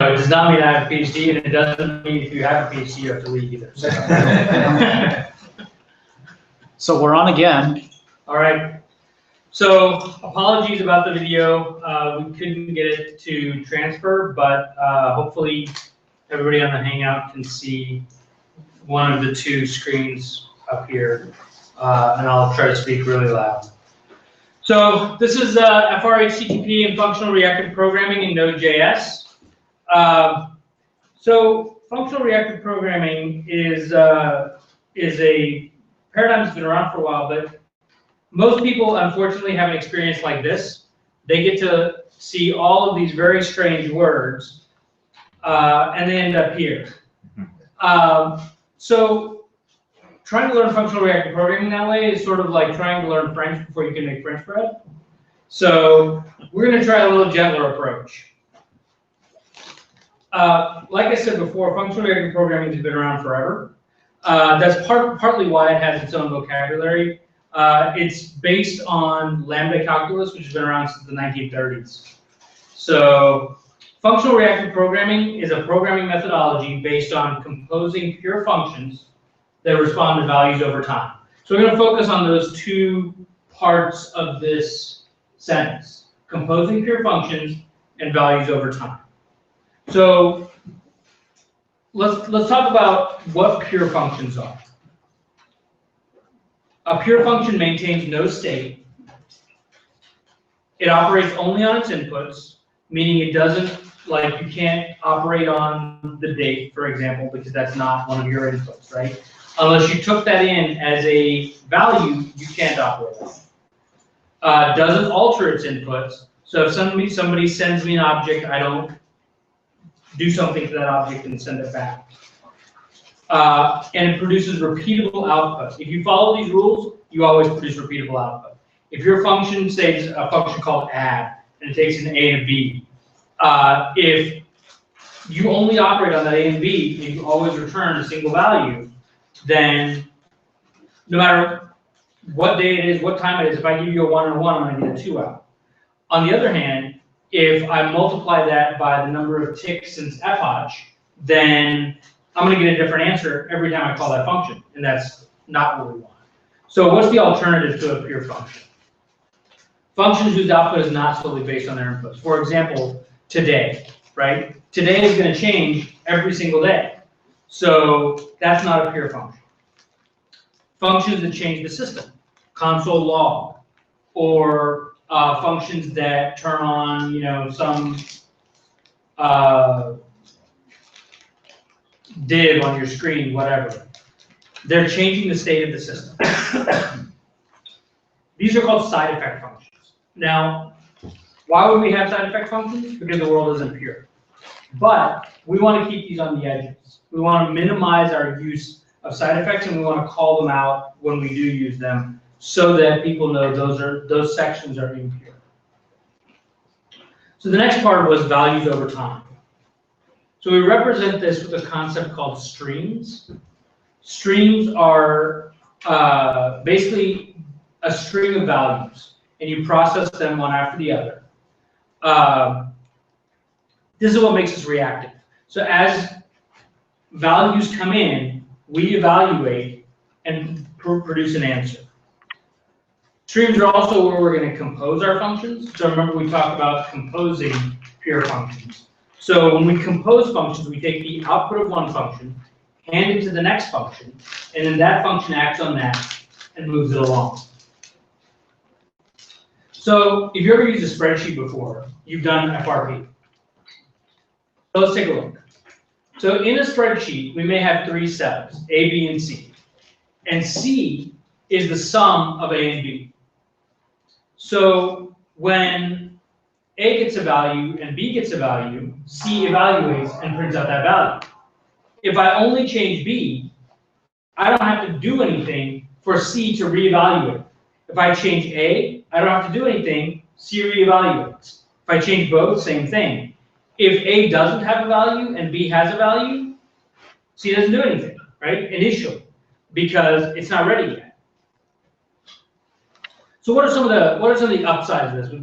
It does not mean I have a PhD, and it doesn't mean if you have a PhD you have to leave either. So. So we're on again. All right. So apologies about the video. We couldn't get it to transfer, but hopefully everybody on the Hangout can see one of the two screens up here, and I'll try to speak really loud. So this is FRHTTP and functional reactive programming in Node.js. So functional reactive programming is a paradigm that's been around for a while, but most people unfortunately have an experience like this. They get to see all of these very strange words, and they end up here. So trying to learn functional reactive programming that way is sort of like trying to learn French before you can make French bread. So we're going to try a little gentler approach. Like I said before, functional reactive programming has been around forever. That's partly why it has its own vocabulary. It's based on lambda calculus, which has been around since the 1930s. So functional reactive programming is a programming methodology based on composing pure functions that respond to values over time. So we're going to focus on those two parts of this sentence: composing pure functions and values over time. So let's talk about what pure functions are. A pure function maintains no state. It operates only on its inputs, meaning it doesn't, like, you can't operate on the date, for example, because that's not one of your inputs, right? Unless you took that in as a value, you can't operate on it. Doesn't alter its inputs. So if somebody sends me an object, I don't do something to that object and send it back. And it produces repeatable output. If you follow these rules, you always produce repeatable output. If your function, say it's a function called add, and it takes an A and a B, if you only operate on that A and B, and you always return a single value, then no matter what day it is, what time it is, if I give you a 1 and a 1, I'm going to get a 2 out. On the other hand, if I multiply that by the number of ticks since FH, then I'm going to get a different answer every time I call that function, and that's not what we want. So what's the alternative to a pure function? Functions whose output is not solely based on their inputs. For example, today, right? Today is going to change every single day. So that's not a pure function. Functions that change the system, console log, or functions that turn on, some div on your screen, whatever. They're changing the state of the system. These are called side effect functions. Now, why would we have side effect functions? Because the world isn't pure. But we want to keep these on the edges. We want to minimize our use of side effects, and we want to call them out when we do use them, so that people know those sections are impure. So the next part was values over time. So we represent this with a concept called streams. Streams are basically a string of values, and you process them one after the other. This is what makes us reactive. So as values come in, we evaluate and produce an answer. Streams are also where we're going to compose our functions. So remember, we talked about composing pure functions. So when we compose functions, we take the output of one function, hand it to the next function, and then that function acts on that and moves it along. So if you ever used a spreadsheet before, you've done FRP. So let's take a look. So in a spreadsheet, we may have 3 cells, A, B, and C. And C is the sum of A and B. So when A gets a value and B gets a value, C evaluates and prints out that value. If I only change B, I don't have to do anything for C to reevaluate. If I change A, I don't have to do anything, C reevaluates. If I change both, same thing. If A doesn't have a value and B has a value, C doesn't do anything, right? Initially, because it's not ready yet. So what are some of the upsides of this?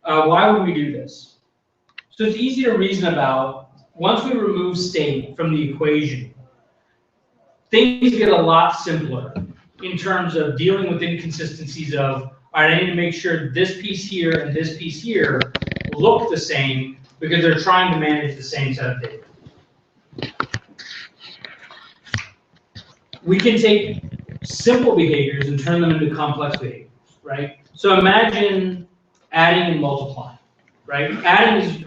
Why would we do this? So it's easy to reason about. Once we remove state from the equation, things get a lot simpler in terms of dealing with inconsistencies of, all right, I need to make sure this piece here and this piece here look the same because they're trying to manage the same set of data. We can take simple behaviors and turn them into complex behaviors, right? So imagine adding and multiplying, right?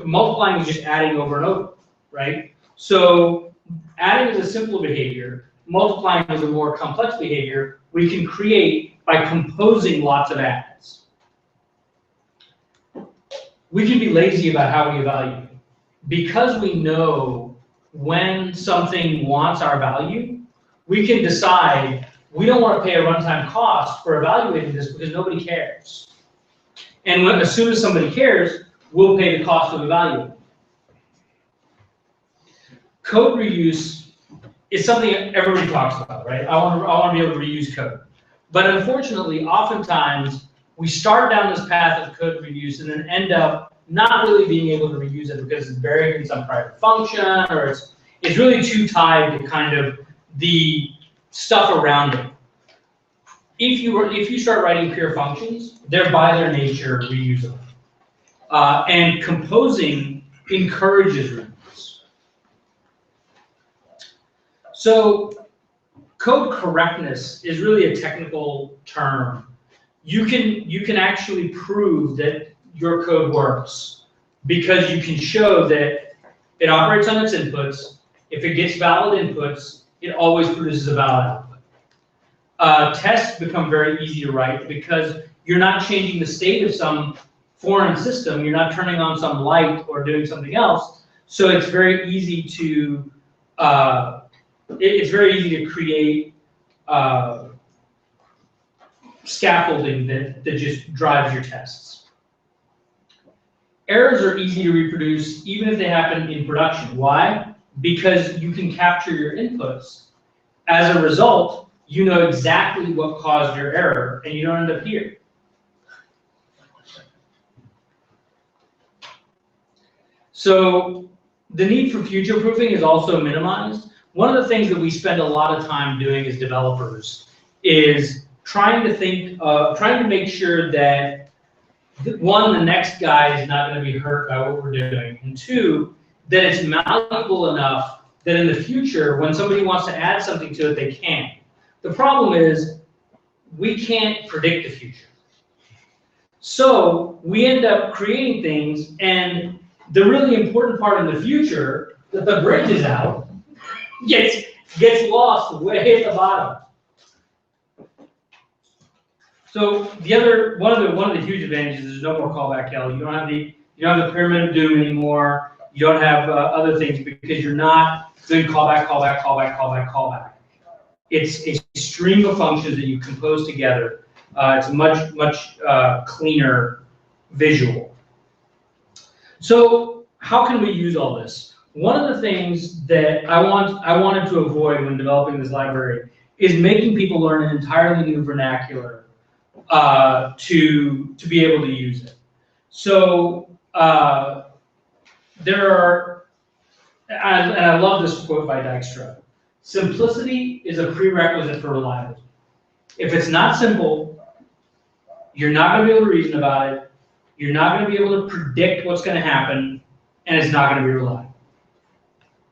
Multiplying is just adding over and over, right? So adding is a simple behavior, multiplying is a more complex behavior we can create by composing lots of adds. We can be lazy about how we evaluate. Because we know when something wants our value, we can decide we don't want to pay a runtime cost for evaluating this because nobody cares. And as soon as somebody cares, we'll pay the cost of evaluating. Code reuse is something everybody talks about, right? I want to be able to reuse code. But unfortunately, oftentimes, we start down this path of code reuse and then end up not really being able to reuse it because it's buried in some private function, or it's really too tied to kind of the stuff around it. If you start writing pure functions, they're by their nature reusable. And composing encourages reuse. So code correctness is really a technical term. You can actually prove that your code works because you can show that it operates on its inputs. If it gets valid inputs, it always produces a valid output. Tests become very easy to write because you're not changing the state of some foreign system. You're not turning on some light or doing something else. So it's very easy to create scaffolding that just drives your tests. Errors are easy to reproduce even if they happen in production. Why? Because you can capture your inputs. As a result, you know exactly what caused your error, and you don't end up here. So the need for future-proofing is also minimized. One of the things that we spend a lot of time doing as developers is trying to make sure that, one, the next guy is not going to be hurt by what we're doing, and two, that it's malleable enough that in the future, when somebody wants to add something to it, they can. The problem is we can't predict the future. So we end up creating things, and the really important part in the future, that the bridge is out, gets lost way at the bottom. So one of the huge advantages is no more callback hell. You don't have the pyramid of doom anymore. You don't have other things because you're not doing callback, callback, callback, callback, callback. It's a stream of functions that you compose together. It's a much cleaner visual. So how can we use all this? One of the things that I wanted to avoid when developing this library is making people learn an entirely new vernacular to be able to use it. So there are, and I love this quote by Dijkstra, simplicity is a prerequisite for reliability. If it's not simple, you're not going to be able to reason about it, you're not going to be able to predict what's going to happen, and it's not going to be reliable.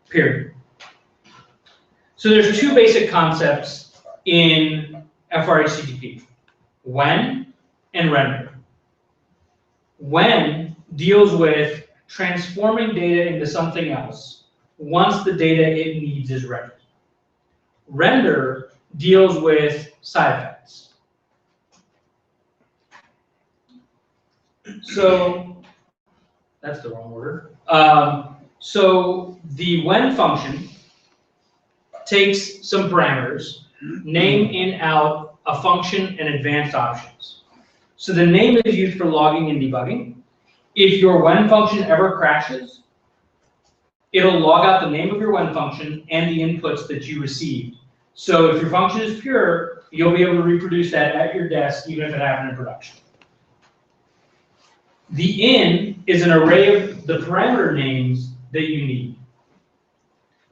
Period. So there's two basic concepts in FRHTTP. When and render. When deals with transforming data into something else once the data it needs is rendered. Render deals with side effects. So that's the wrong order. So the when function takes some parameters, name, in, out, a function, and advanced options. So the name is used for logging and debugging. If your when function ever crashes, it'll log out the name of your when function and the inputs that you received. So if your function is pure, you'll be able to reproduce that at your desk, even if it happened in production. The in is an array of the parameter names that you need.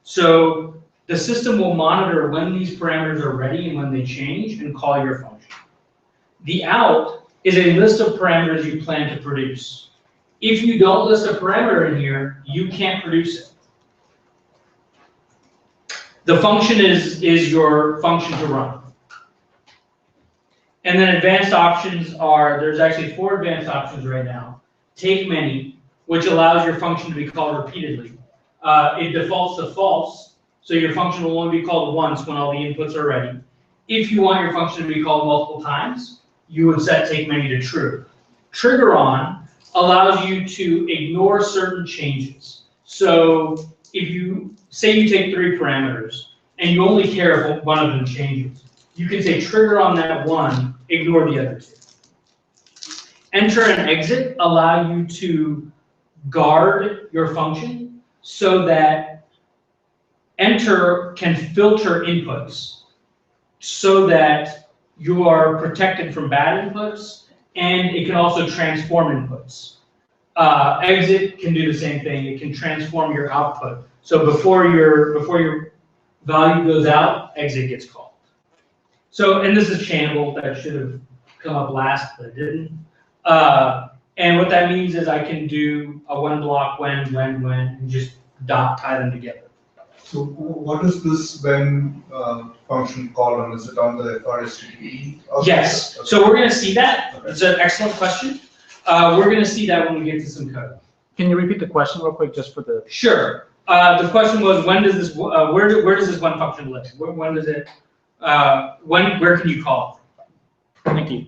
So the system will monitor when these parameters are ready and when they change and call your function. The out is a list of parameters you plan to produce. If you don't list a parameter in here, you can't produce it. The function is your function to run. And then advanced options are, there's actually 4 advanced options right now. Take many, which allows your function to be called repeatedly. It defaults to false, so your function will only be called once when all the inputs are ready. If you want your function to be called multiple times, you would set take many to true. Trigger on allows you to ignore certain changes. So if you say you take 3 parameters and you only care if one of them changes, you can say trigger on that one, ignore the other 2. Enter and exit allow you to guard your function so that enter can filter inputs so that you are protected from bad inputs, and it can also transform inputs. Exit can do the same thing. It can transform your output. So before your value goes out, exit gets called. So, and this is chainable. That should have come up last, but it didn't. And what that means is I can do a when block, when, and just tie them together. So what is this when function call on? Is it on the FRHTTP? Yes. Okay. So we're going to see that. Okay. It's an excellent question. We're going to see that when we get to some code. Can you repeat the question real quick, just for the? Sure. The question was, when does this? Where does this when function live? When does it? Where can you call it? Thank you.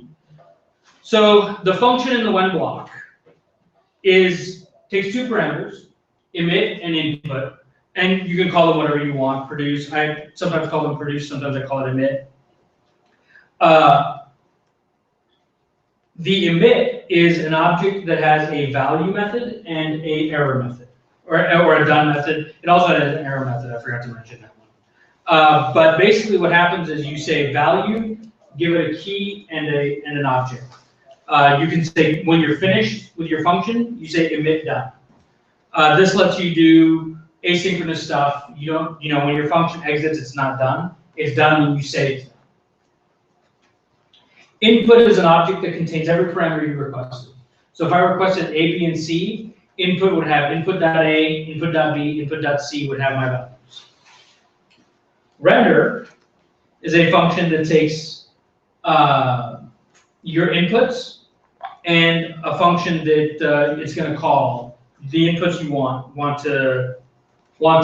So the function in the when block takes 2 parameters, emit and input, and you can call them whatever you want. Produce. I sometimes call them produce. Sometimes I call it emit. The emit is an object that has a value method and a error method, or a done method. It also has an error method. I forgot to mention that one. But basically, what happens is you say value, give it a key and an object. You can say when you're finished with your function, you say emit done. This lets you do asynchronous stuff. You don't, when your function exits, it's not done. It's done when you say it's done. Input is an object that contains every parameter you requested. So if I requested A, B, and C, input would have input.A, input.B, input.C would have my values. Render is a function that takes your inputs and a function that it's going to call the inputs you want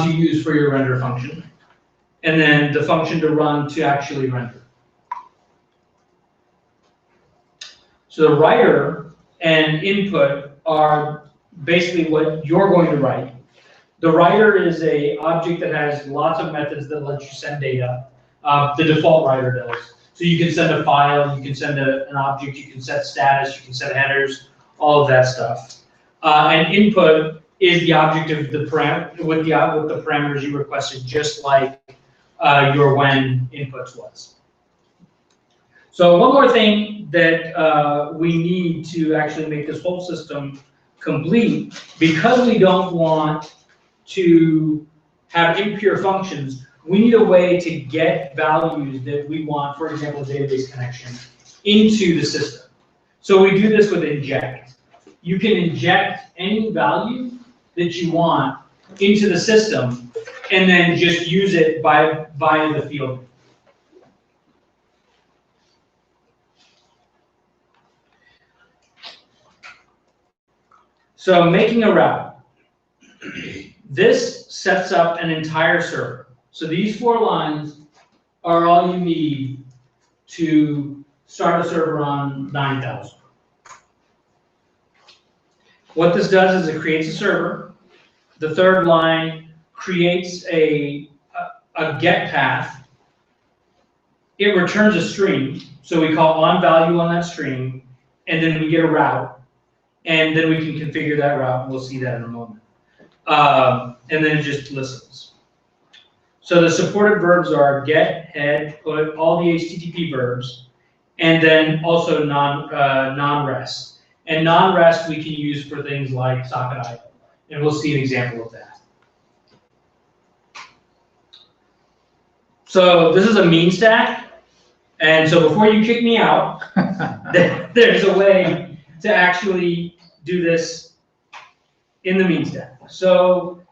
to use for your render function, and then the function to run to actually render. So the writer and input are basically what you're going to write. The writer is a object that has lots of methods that let you send data. The default writer does. So you can send a file, you can send an object, you can set status, you can set headers, all of that stuff. And input is the object of the with the parameters you requested, just like your when inputs was. So one more thing that we need to actually make this whole system complete, because we don't want to have impure functions, we need a way to get values that we want, for example, database connection, into the system. So we do this with inject. You can inject any value that you want into the system and then just use it via the field. So making a route. This sets up an entire server. So these 4 lines are all you need to start a server on 9,000. What this does is it creates a server. The 3rd line creates a get path. It returns a string. So we call on value on that string, and then we get a route, and then we can configure that route, and we'll see that in a moment. And then it just listens. So the supported verbs are get, head, put, all the HTTP verbs, and then also non-rest. And non-rest we can use for things like socket idle, and we'll see an example of that. So this is a mean stack, and so before you kick me out, there's a way to actually do this in the mean stack. So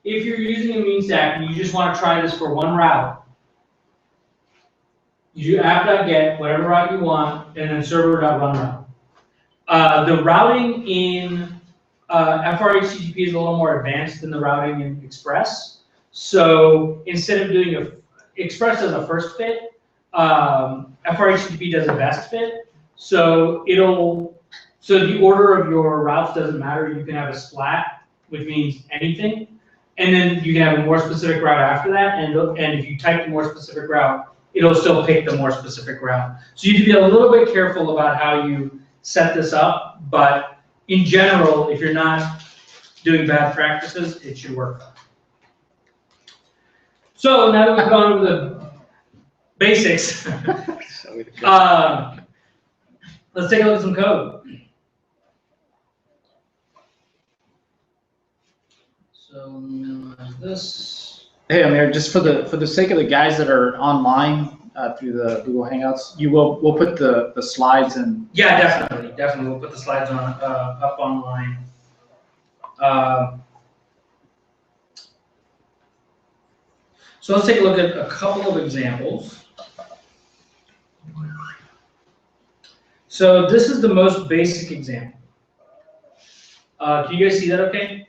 if you're using a mean stack and you just want to try this for one route, you do app.get, whatever route you want, and then server.run route. The routing in FRHTTP is a little more advanced than the routing in Express. So instead of doing Express does a first fit, FRHTTP does a best fit. So the order of your routes doesn't matter. You can have a splat, which means anything, and then you can have a more specific route after that. And if you type the more specific route, it'll still pick the more specific route. So you have to be a little bit careful about how you set this up. But in general, if you're not doing bad practices, it should work. So now that we've gone over the basics, let's take a look at some code. So minimize this. Hey, Amir, just for the sake of the guys that are online through the Google Hangouts, we'll put the slides in. Yeah, definitely. We'll put the slides on up online. So let's take a look at a couple of examples. So this is the most basic example. Can you guys see that okay?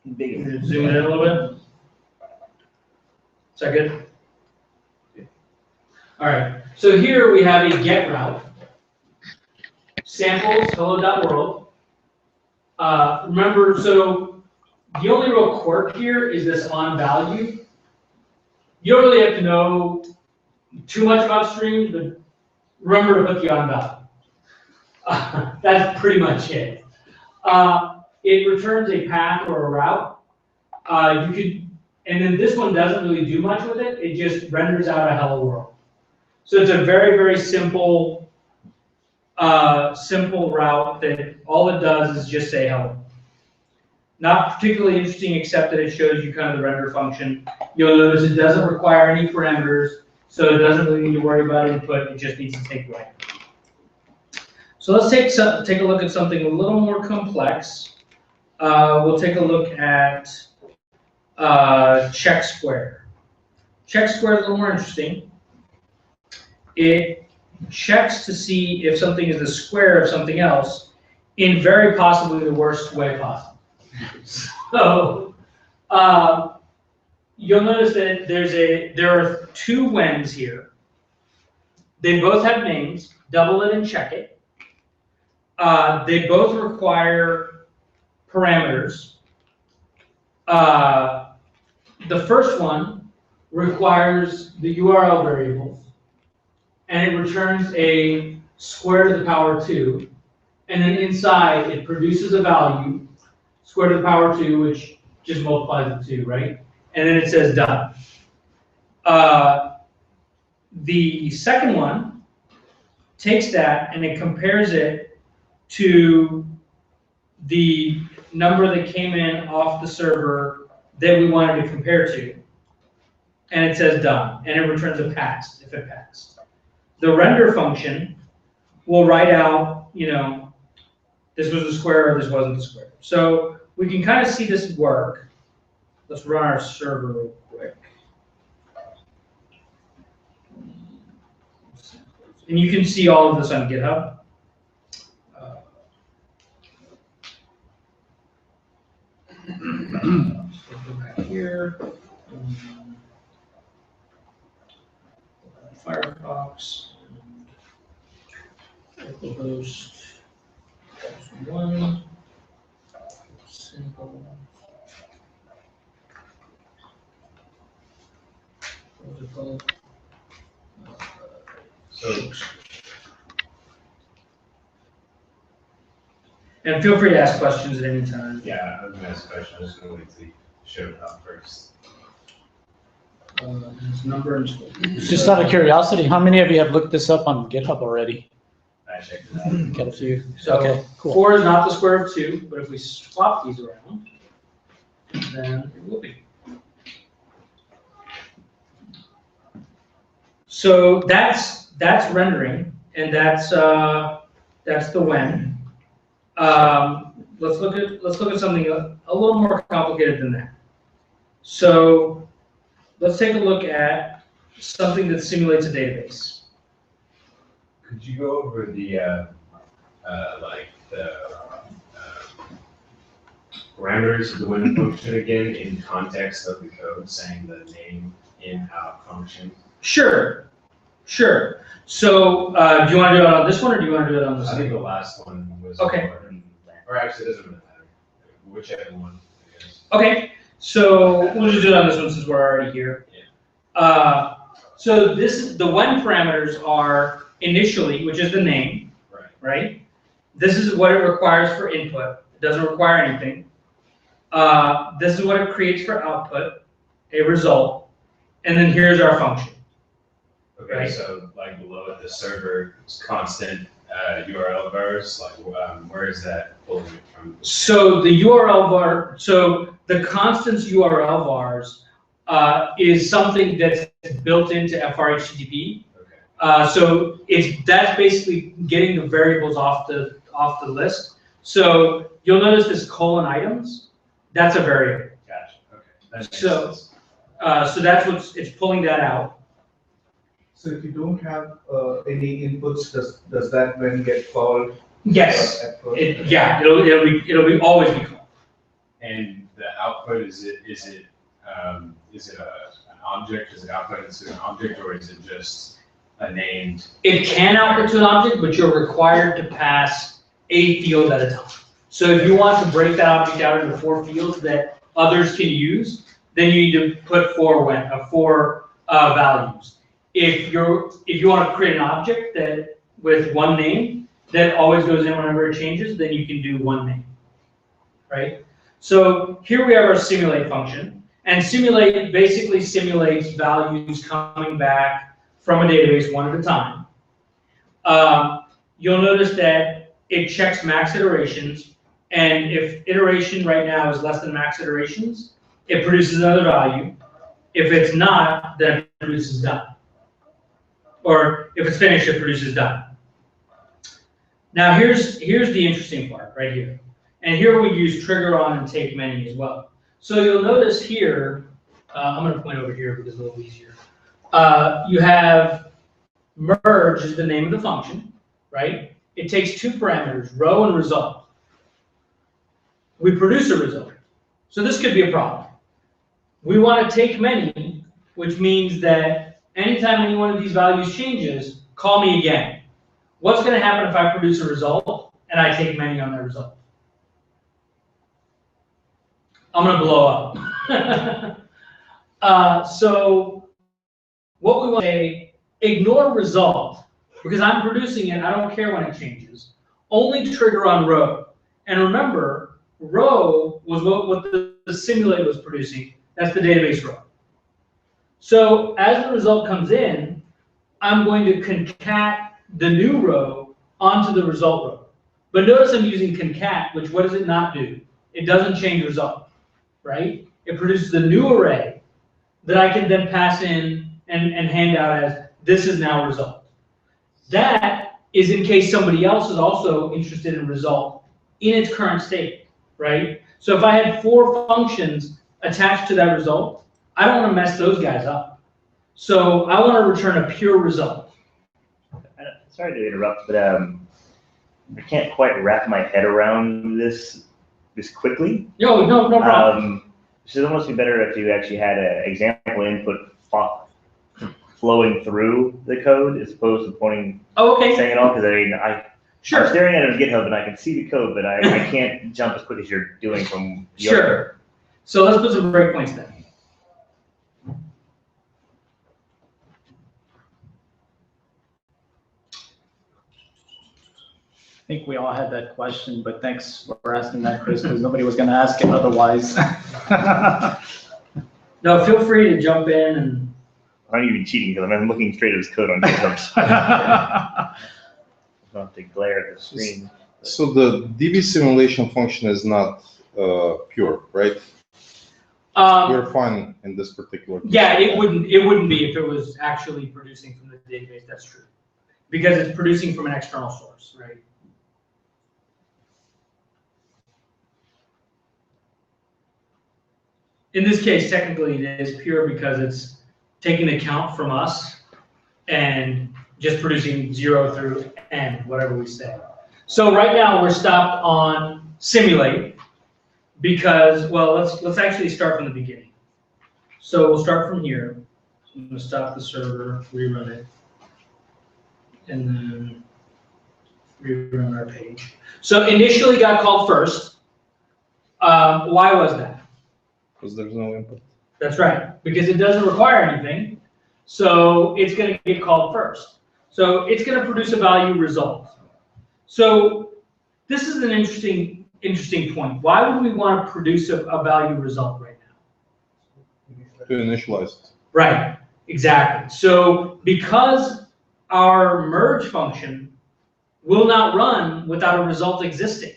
Zoom in a little bit. Is that good? All right. So here we have a get route. Samples hello.world. Remember, so the only real quirk here is this on value. You don't really have to know too much about streams, but remember to put the on value. That's pretty much it. It returns a path or a route. And then this one doesn't really do much with it. It just renders out a hello world. So it's a very, very simple route that all it does is just say hello. Not particularly interesting, except that it shows you kind of the render function. You'll notice it doesn't require any parameters, so it doesn't really need to worry about input. It just needs to take away. So let's take a look at something a little more complex. We'll take a look at check square. Check square is a little more interesting. It checks to see if something is the square of something else in very possibly the worst way possible. So you'll notice that there are two whens here. They both have names, double it and check it. They both require parameters. The first one requires the URL variables, and it returns a square to the power 2, and then inside it produces a value, square to the power 2, which just multiplies the 2, right? And then it says done. The second one takes that and it compares it to the number that came in off the server that we wanted to compare to, and it says done, and it returns a passed if it passed. The render function will write out, this was a square or this wasn't a square. So we can kind of see this work. Let's run our server real quick. And you can see all of this on GitHub. Let's go back here. Firefox. Localhost. One. Simple. Protocol. And feel free to ask questions at any time. Yeah, I was gonna ask a question, I was gonna wait till you showed it up first. It's number and Just out of curiosity, how many of you have looked this up on GitHub already? I I checked it out. Got a few. So Okay, cool. 4 is not the square of 2, but if we swap these around, then it will be. So that's rendering, and that's the when. Let's look at something a little more complicated than that. So let's take a look at something that simulates a database. Could you go over the parameters of the when function again in context of the code, saying the name in out function? Sure. So do you want to do it on this one, or do you want to do it on this I think the one? last one was Okay. more, or actually it doesn't really matter, whichever one, I guess. Okay, so we'll just do it on this one since we're already here. So the when parameters are initially, which is the name, right? This is what it requires for input. It doesn't require anything. This is what it creates for output, a result, and then here's our function. Okay, Right. so like below it, the server constant URL bars, like where is that pulling it from? So the URL bar, so the constants URL bars is something that's built into FRHTTP. Okay. So that's basically getting the variables off the list. So you'll notice this colon items, that's a variable. Gotcha. Okay. That makes So- sense. So that's it's pulling that out. So if you don't have any inputs, does that when get called? Yes. At first? It'll be always be called. And the output is it an object? Is it output into an object, or is it just a named? It can output to an object, but you're required to pass a field at a time. So if you want to break that object out into 4 fields that others can use, then you need to put 4 values. If you want to create an object that with one name that always goes in whenever it changes, then you can do one name, right? So here we have our simulate function, and simulate basically simulates values coming back from a database one at a time. You'll notice that it checks max iterations, and if iteration right now is less than max iterations, it produces another value. If it's not, then it produces done. Or if it's finished, it produces done. Now here's the interesting part right here. And here we use trigger on and take many as well. So you'll notice here, I'm going to point over here because it's a little easier. You have merge is the name of the function, right? It takes 2 parameters, row and result. We produce a result. So this could be a problem. We want to take many, which means that anytime any one of these values changes, call me again. What's going to happen if I produce a result and I take many on that result? I'm going to blow up. So what we want to say, ignore result, because I'm producing it, I don't care when it changes. Only trigger on row. And remember, row was what the simulate was producing. That's the database row. So as the result comes in, I'm going to concat the new row onto the result row. But notice I'm using concat, which what does it not do? It doesn't change result, right? It produces a new array that I can then pass in and hand out as this is now result. That is in case somebody else is also interested in result in its current state, right? So if I had 4 functions attached to that result, I don't want to mess those guys up. So I want to return a pure result. Sorry to interrupt, but I can't quite wrap my head around this quickly. No problem. So it'd almost be better if you actually had an example input flowing through the code as opposed to pointing, saying it all, because I'm staring at it on GitHub and I can see the code, but I can't jump as quick as you're doing from your Sure. So let's put some breakpoints then. I think we all had that question, but thanks for asking that, Chris, because nobody was going to ask it otherwise. No, feel free to jump in and. I'm not even cheating because I'm looking straight at his code on GitHub. don't have to glare at the screen. So the DB simulation function is not pure, right? We're fine in this particular case. Yeah, it wouldn't be if it was actually producing from the database. That's true, because it's producing from an external source, right? In this case, technically, it is pure because it's taking the count from us and just producing 0 through n, whatever we say. So right now we're stopped on simulate because, well, let's actually start from the beginning. So we'll start from here. So I'm going to stop the server, rerun it, and then rerun our page. So initially got called first. Why was that? Because there's no input. That's right, because it doesn't require anything, so it's going to get called first. So it's going to produce a value result. So this is an interesting point. Why would we want to produce a value result right now? To initialize it. Right, exactly. So because our merge function will not run without a result existing,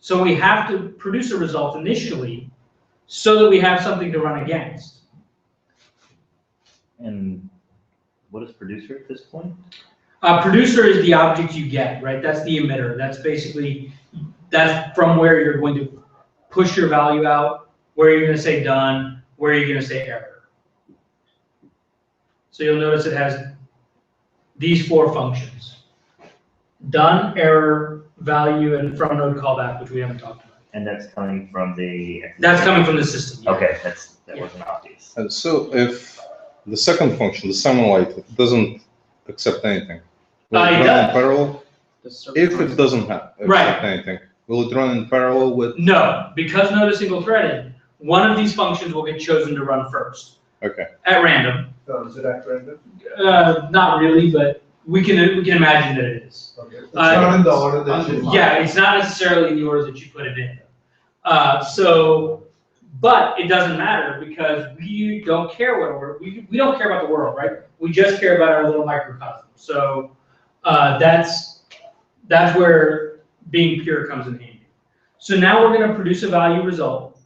so we have to produce a result initially so that we have something to run against. And what is producer at this point? Producer is the object you get, right? That's the emitter. That's from where you're going to push your value out, where you're going to say done, where you're going to say error. So you'll notice it has these 4 functions: done, error, value, and from node callback, which we haven't talked about. And that's coming from the. That's coming from the system. Yeah. Okay, that wasn't obvious. And so if the second function, the simulate, doesn't accept anything, will it It run does. in parallel? If it doesn't accept anything, will it run in parallel with? No, because node is single threaded, one of these functions will get chosen to run first. Okay. At random. Is it at random? Not really, but we can imagine that it is. Okay. It's not in the order that you. Yeah, it's not necessarily in the order that you put it in. But it doesn't matter because we don't care what order, we don't care about the world, right? We just care about our little microcosm. So that's where being pure comes in handy. So now we're going to produce a value result.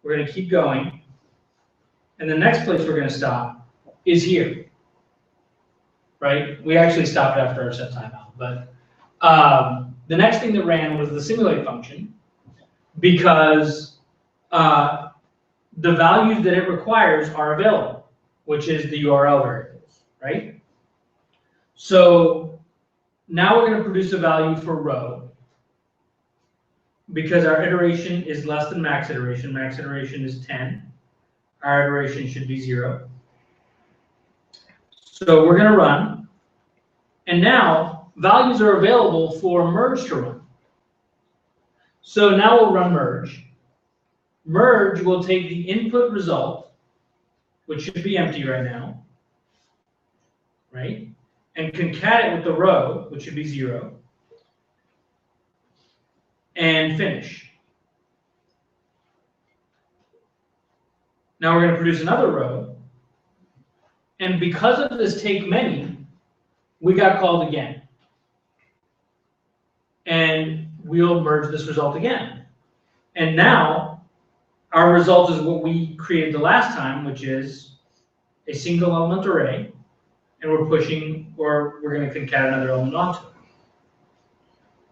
We're going to keep going. And the next place we're going to stop is here. Right? We actually stopped after our set timeout. But the next thing that ran was the simulate function because the values that it requires are available, which is the URL variables, right? So now we're going to produce a value for row because our iteration is less than max iteration. Max iteration is 10. Our iteration should be 0. So we're going to run, and now values are available for merge to run. So now we'll run merge. Merge will take the input result, which should be empty right now, right? And concat it with the row, which should be 0, and finish. Now we're going to produce another row, and because of this take many, we got called again. And we'll merge this result again. And now our result is what we created the last time, which is a single element array, and we're pushing, or we're going to concat another element onto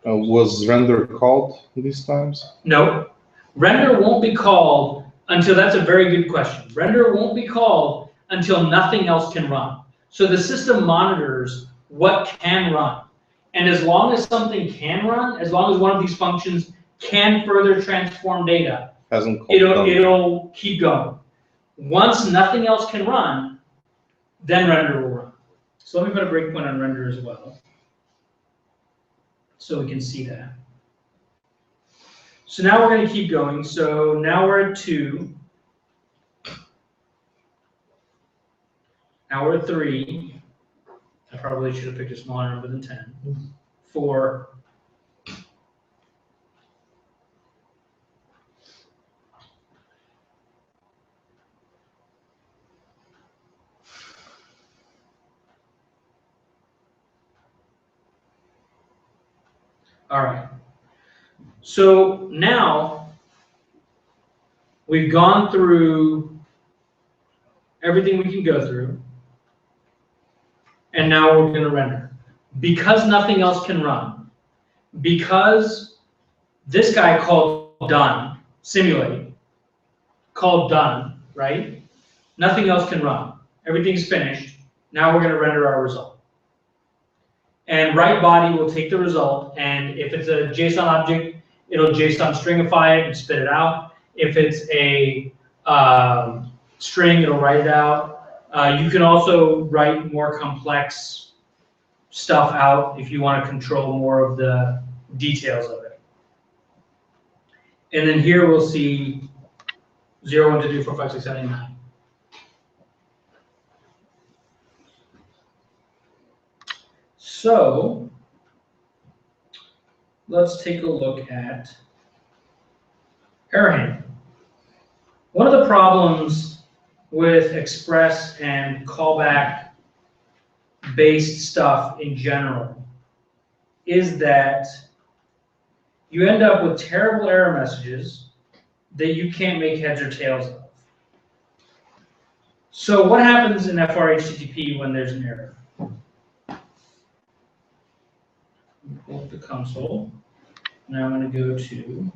it. Was render called these times? No, render won't be called until, that's a very good question. Render won't be called until nothing else can run. So the system monitors what can run. And as long as something can run, as long as one of these functions can further transform data, it'll keep going. Once nothing else can run, then render will run. So let me put a breakpoint on render as well, so we can see that. So now we're going to keep going. So now we're at 2. Now we're at 3. I probably should have picked a smaller number than 10. 4. All right. So now we've gone through everything we can go through, and now we're going to render. Because nothing else can run, because this guy called done, simulate, called done, right? Nothing else can run. Everything's finished. Now we're going to render our result. And write body will take the result, and if it's a JSON object, it'll JSON stringify it and spit it out. If it's a string, it'll write it out. You can also write more complex stuff out if you want to control more of the details of it. And then here we'll see 0, 1, 2, 3, 4, 5, 6, 7, 8, 9. So let's take a look at error handling. One of the problems with express and callback based stuff in general is that you end up with terrible error messages that you can't make heads or tails of. So what happens in FRHTTP when there's an error? Pull up the console. Now I'm going to go to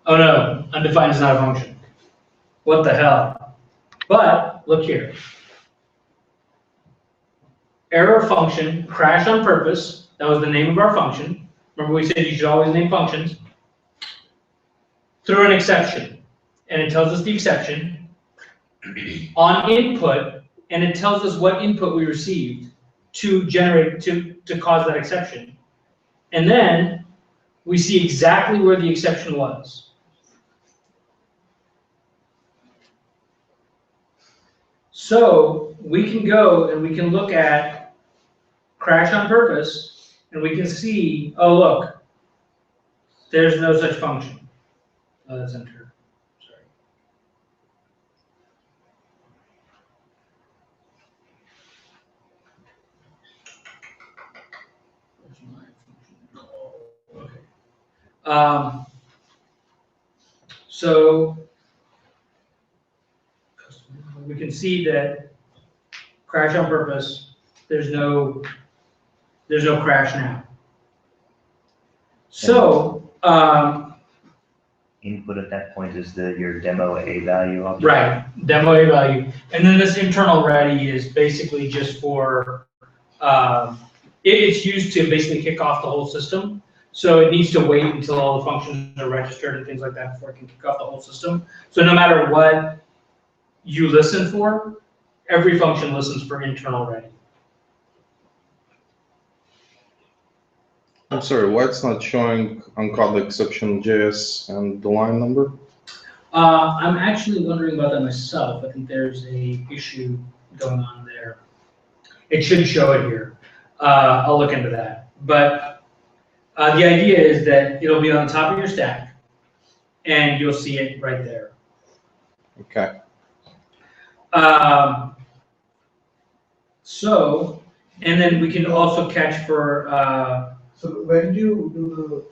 oh no, undefined is not a function. What the hell? But look here. Error function, crash on purpose. That was the name of our function. Remember we said you should always name functions. Through an exception. And it tells us the exception on input, and it tells us what input we received to generate, to cause that exception. And then we see exactly where the exception was. So we can go and we can look at crash on purpose, and we can see, oh look, there's no such function. Oh, that's enter. Sorry. Where's my function? Oh, okay. So we can see that crash on purpose, there's no crash now. So input at that point is your demo A value object. Right, demo A value. And then this internal ready is basically just for, it's used to basically kick off the whole system. So it needs to wait until all the functions are registered and things like that before it can kick off the whole system. So no matter what you listen for, every function listens for internal ready. I'm sorry, why it's not showing uncaught exception JS and the line number? I'm actually wondering about that myself. I think there's a issue going on there. It should show it here. I'll look into that. But the idea is that it'll be on the top of your stack, and you'll see it right there. Okay. So, and then we can also catch for. So when do you do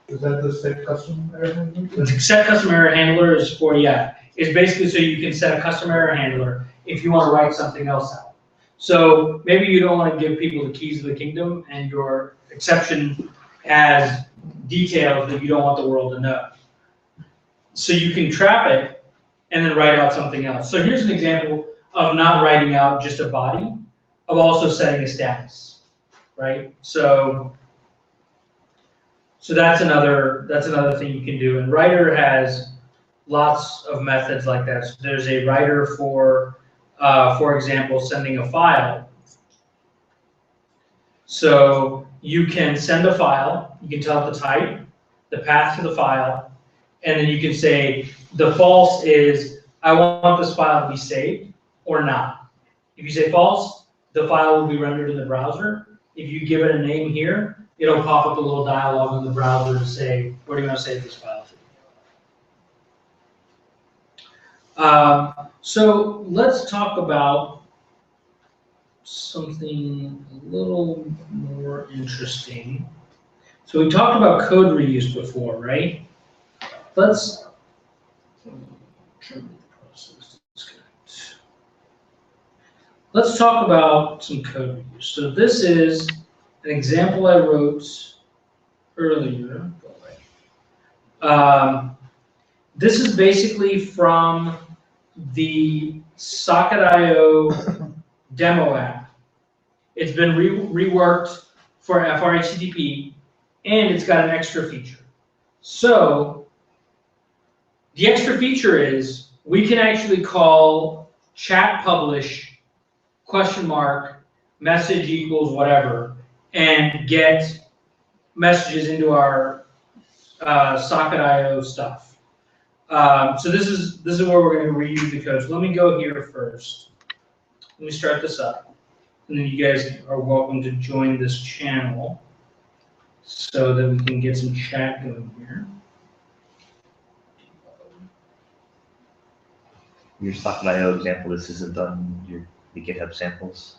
the, is that the set custom error handler? Set custom error handler is for, yeah, it's basically so you can set a custom error handler if you want to write something else out. So maybe you don't want to give people the keys of the kingdom, and your exception has details that you don't want the world to know. So you can trap it and then write out something else. So here's an example of not writing out just a body, of also setting a status, right? So that's another thing you can do. And writer has lots of methods like that. So there's a writer for example, sending a file. So you can send a file, you can tell it the type, the path to the file, and then you can say the false is I want this file to be saved or not. If you say false, the file will be rendered in the browser. If you give it a name here, it'll pop up a little dialog in the browser to say, where do you want to save this file So let's talk about something a little more interesting. So we talked about code reuse before, right? Let's talk about some code reuse. So this is an example I wrote earlier. This is basically from the Socket.io demo app. It's been reworked for FRHTTP, and it's got an extra feature. So the extra feature is we can actually call chat publish question mark message equals whatever and get messages into our Socket.io stuff. So this is where we're going to reuse the code. So let me go here first. Let me start this up, and then you guys are welcome to join this channel so that we can get some chat going here. Your Socket.io example, this isn't on the GitHub samples?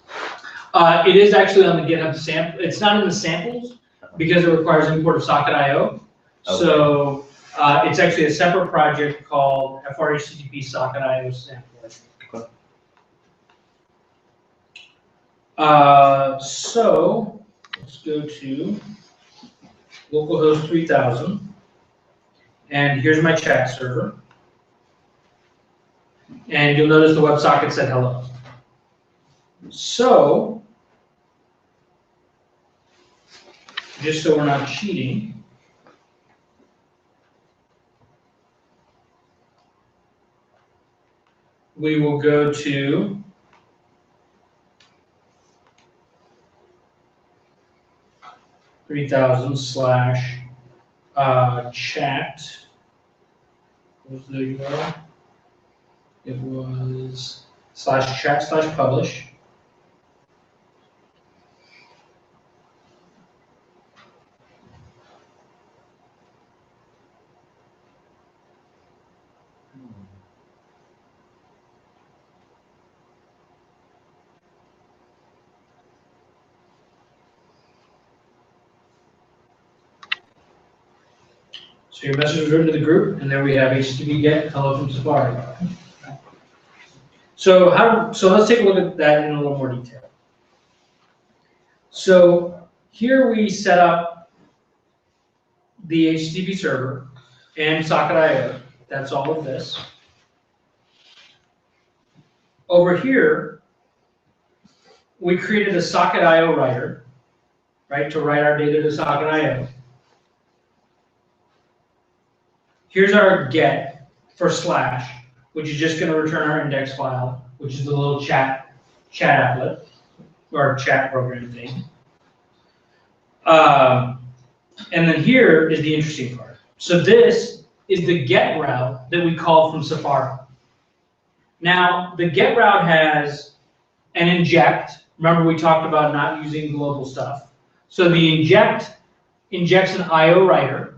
It is actually on the GitHub sample. It's not in the samples because it requires import of Socket.io. Okay. So it's actually a separate project called FRHTTP Socket.io sample. Okay. So let's go to localhost 3000, and here's my chat server. And you'll notice the WebSocket said hello. So, just so we're not cheating, we will go to /chat. What was the URL? It was /chat/publish. So your message was written to the group, and there we have HTTP GET hello from Safari. So let's take a look at that in a little more detail. So here we set up the HTTP server and Socket.io. That's all of this. Over here, we created a Socket.io writer, right, to write our data to Socket.io. Here's our get for /, which is just going to return our index file, which is the little chat applet or chat program thing. And then here is the interesting part. So this is the get route that we call from Safari. Now, the get route has an inject. Remember, we talked about not using global stuff. So the inject injects an IO writer.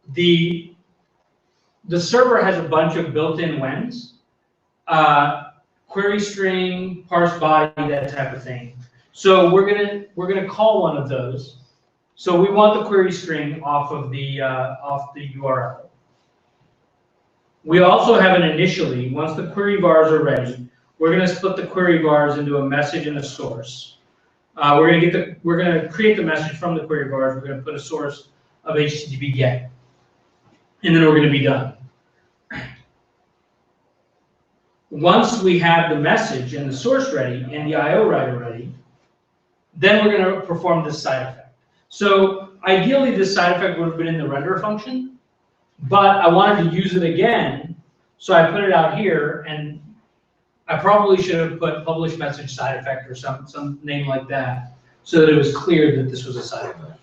The server has a bunch of built-in whens, query string, parse body, that type of thing. So we're gonna call one of those. So we want the query string off the URL. We also have an initially. Once the query vars are ready, we're gonna split the query vars into a message and a source. We're gonna create the message from the query vars. We're gonna put a source of HTTP GET. And then we're going to be done. Once we have the message and the source ready and the IO writer ready, then we're going to perform this side effect. So ideally, this side effect would have been in the render function, but I wanted to use it again, so I put it out here, and I probably should have put publish message side effect or some name like that, so that it was clear that this was a side effect.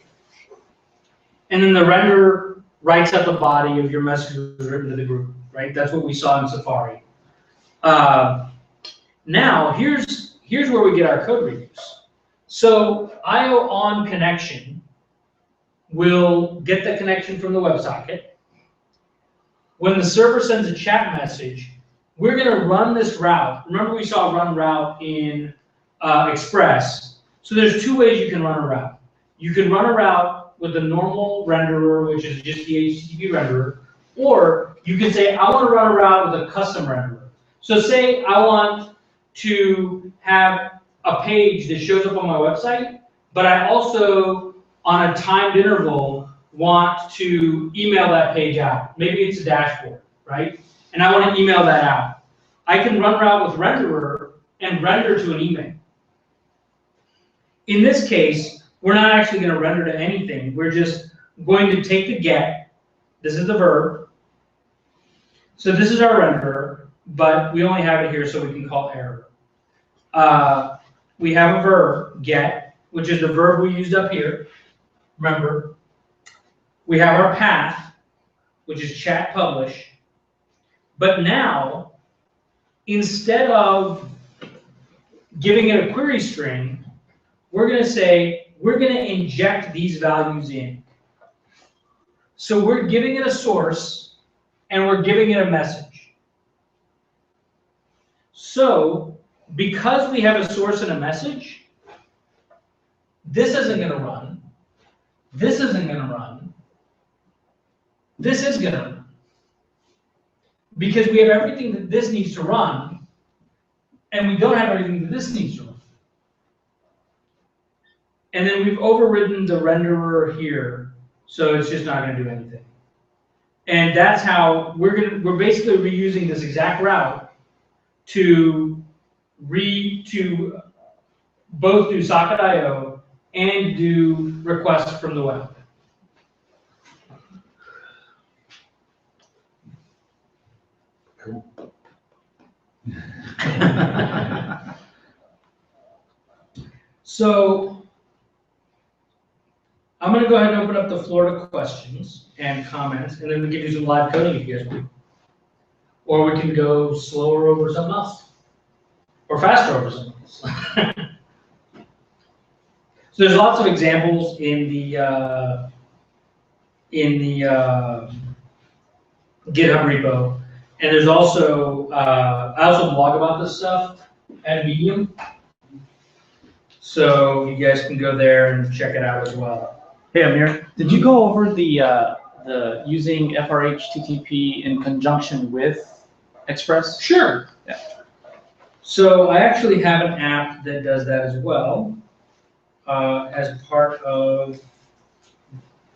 And then the render writes out the body of your message was written to the group, right? That's what we saw in Safari. Now, here's where we get our code reuse. So IO on connection will get the connection from the WebSocket. when the server sends a chat message, we're gonna run this route. Remember we saw run route in Express. So there's two ways you can run a route. You can run a route with the normal renderer, which is just the HTTP renderer, or you can say, I want to run a route with a custom renderer. So say I want to have a page that shows up on my website, but I also, on a timed interval, want to email that page out. Maybe it's a dashboard, right? And I want to email that out. I can run route with renderer and render to an email. In this case, we're not actually going to render to anything. We're just going to take the get. This is the verb. So this is our renderer, but we only have it here so we can call error. We have a verb, get, which is the verb we used up here. Remember, we have our path, which is chat publish. But now, instead of giving it a query string, we're going to say, we're going to inject these values in. So we're giving it a source, and we're giving it a message. So, because we have a source and a message, this isn't going to run. This isn't going to run. This is going to run. Because we have everything that this needs to run, and we don't have everything that this needs to run. And then we've overridden the renderer here, so it's just not going to do anything. And that's how we're basically reusing this exact route to both do socket.io and do requests from the web. Cool. So I'm going to go ahead and open up the floor to questions and comments, and then we can do some live coding if you guys want. Or we can go slower over something else. Or faster over something else. So there's lots of examples in the GitHub repo. And there's also, I also blog about this stuff at Medium. So you guys can go there and check it out as well. Hey Amir, did you go over the using FRHTTP in conjunction with Express? Sure. Yeah. So I actually have an app that does that as well, as part of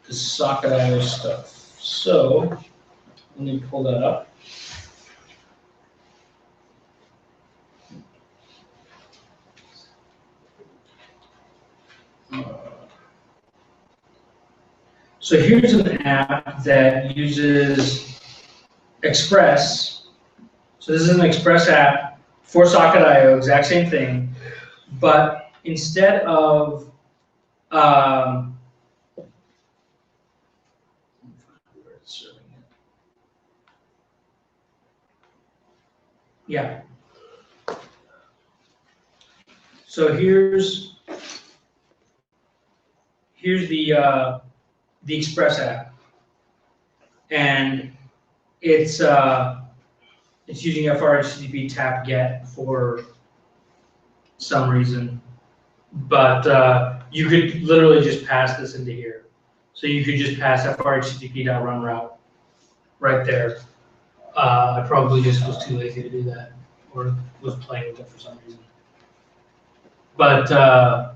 the socket.io stuff. So let me pull that up. So here's an app that uses Express. So this is an Express app for socket.io, exact same thing, but instead of yeah. So here's the Express app, and it's using FRHTTP tap get for some reason, but you could literally just pass this into here. So you could just pass FRHTTP.run route right there. I probably just was too lazy to do that, or was playing with it for some reason. But oh,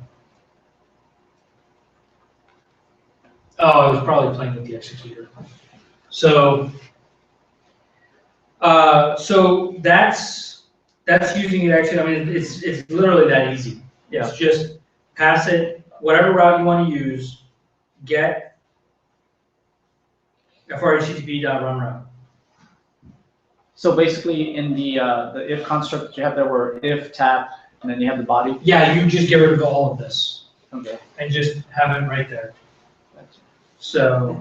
I was probably playing with the executor. So, so that's using it actually. I mean, it's literally that easy. Yeah. It's just pass it whatever route you want to use. Get FRHTTP.run route. So basically, in the if construct that you have there, where if tap and then you have the body. Yeah, you just get rid of all of this. Okay. And just have it right there. So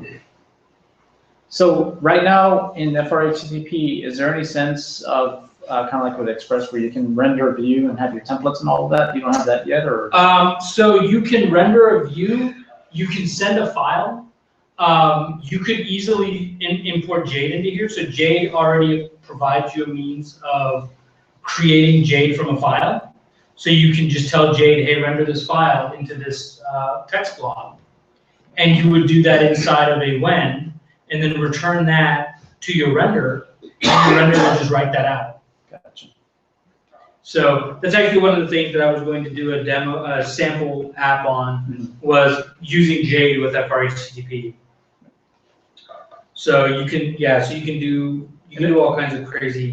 right now in FRHTTP, is there any sense of kind of like with Express where you can render a view and have your templates and all of that? You don't have that yet, or? so you can render a view. You can send a file. you could easily import Jade into here. So Jade already provides you a means of creating Jade from a file. So you can just tell Jade, hey, render this file into this text blob. And you would do that inside of a when, and then return that to your render, and your render will just write that out. Gotcha. So that's actually one of the things that I was going to do a sample app on, was using Jade with FRHTTP. So you can, so you can do all kinds of crazy.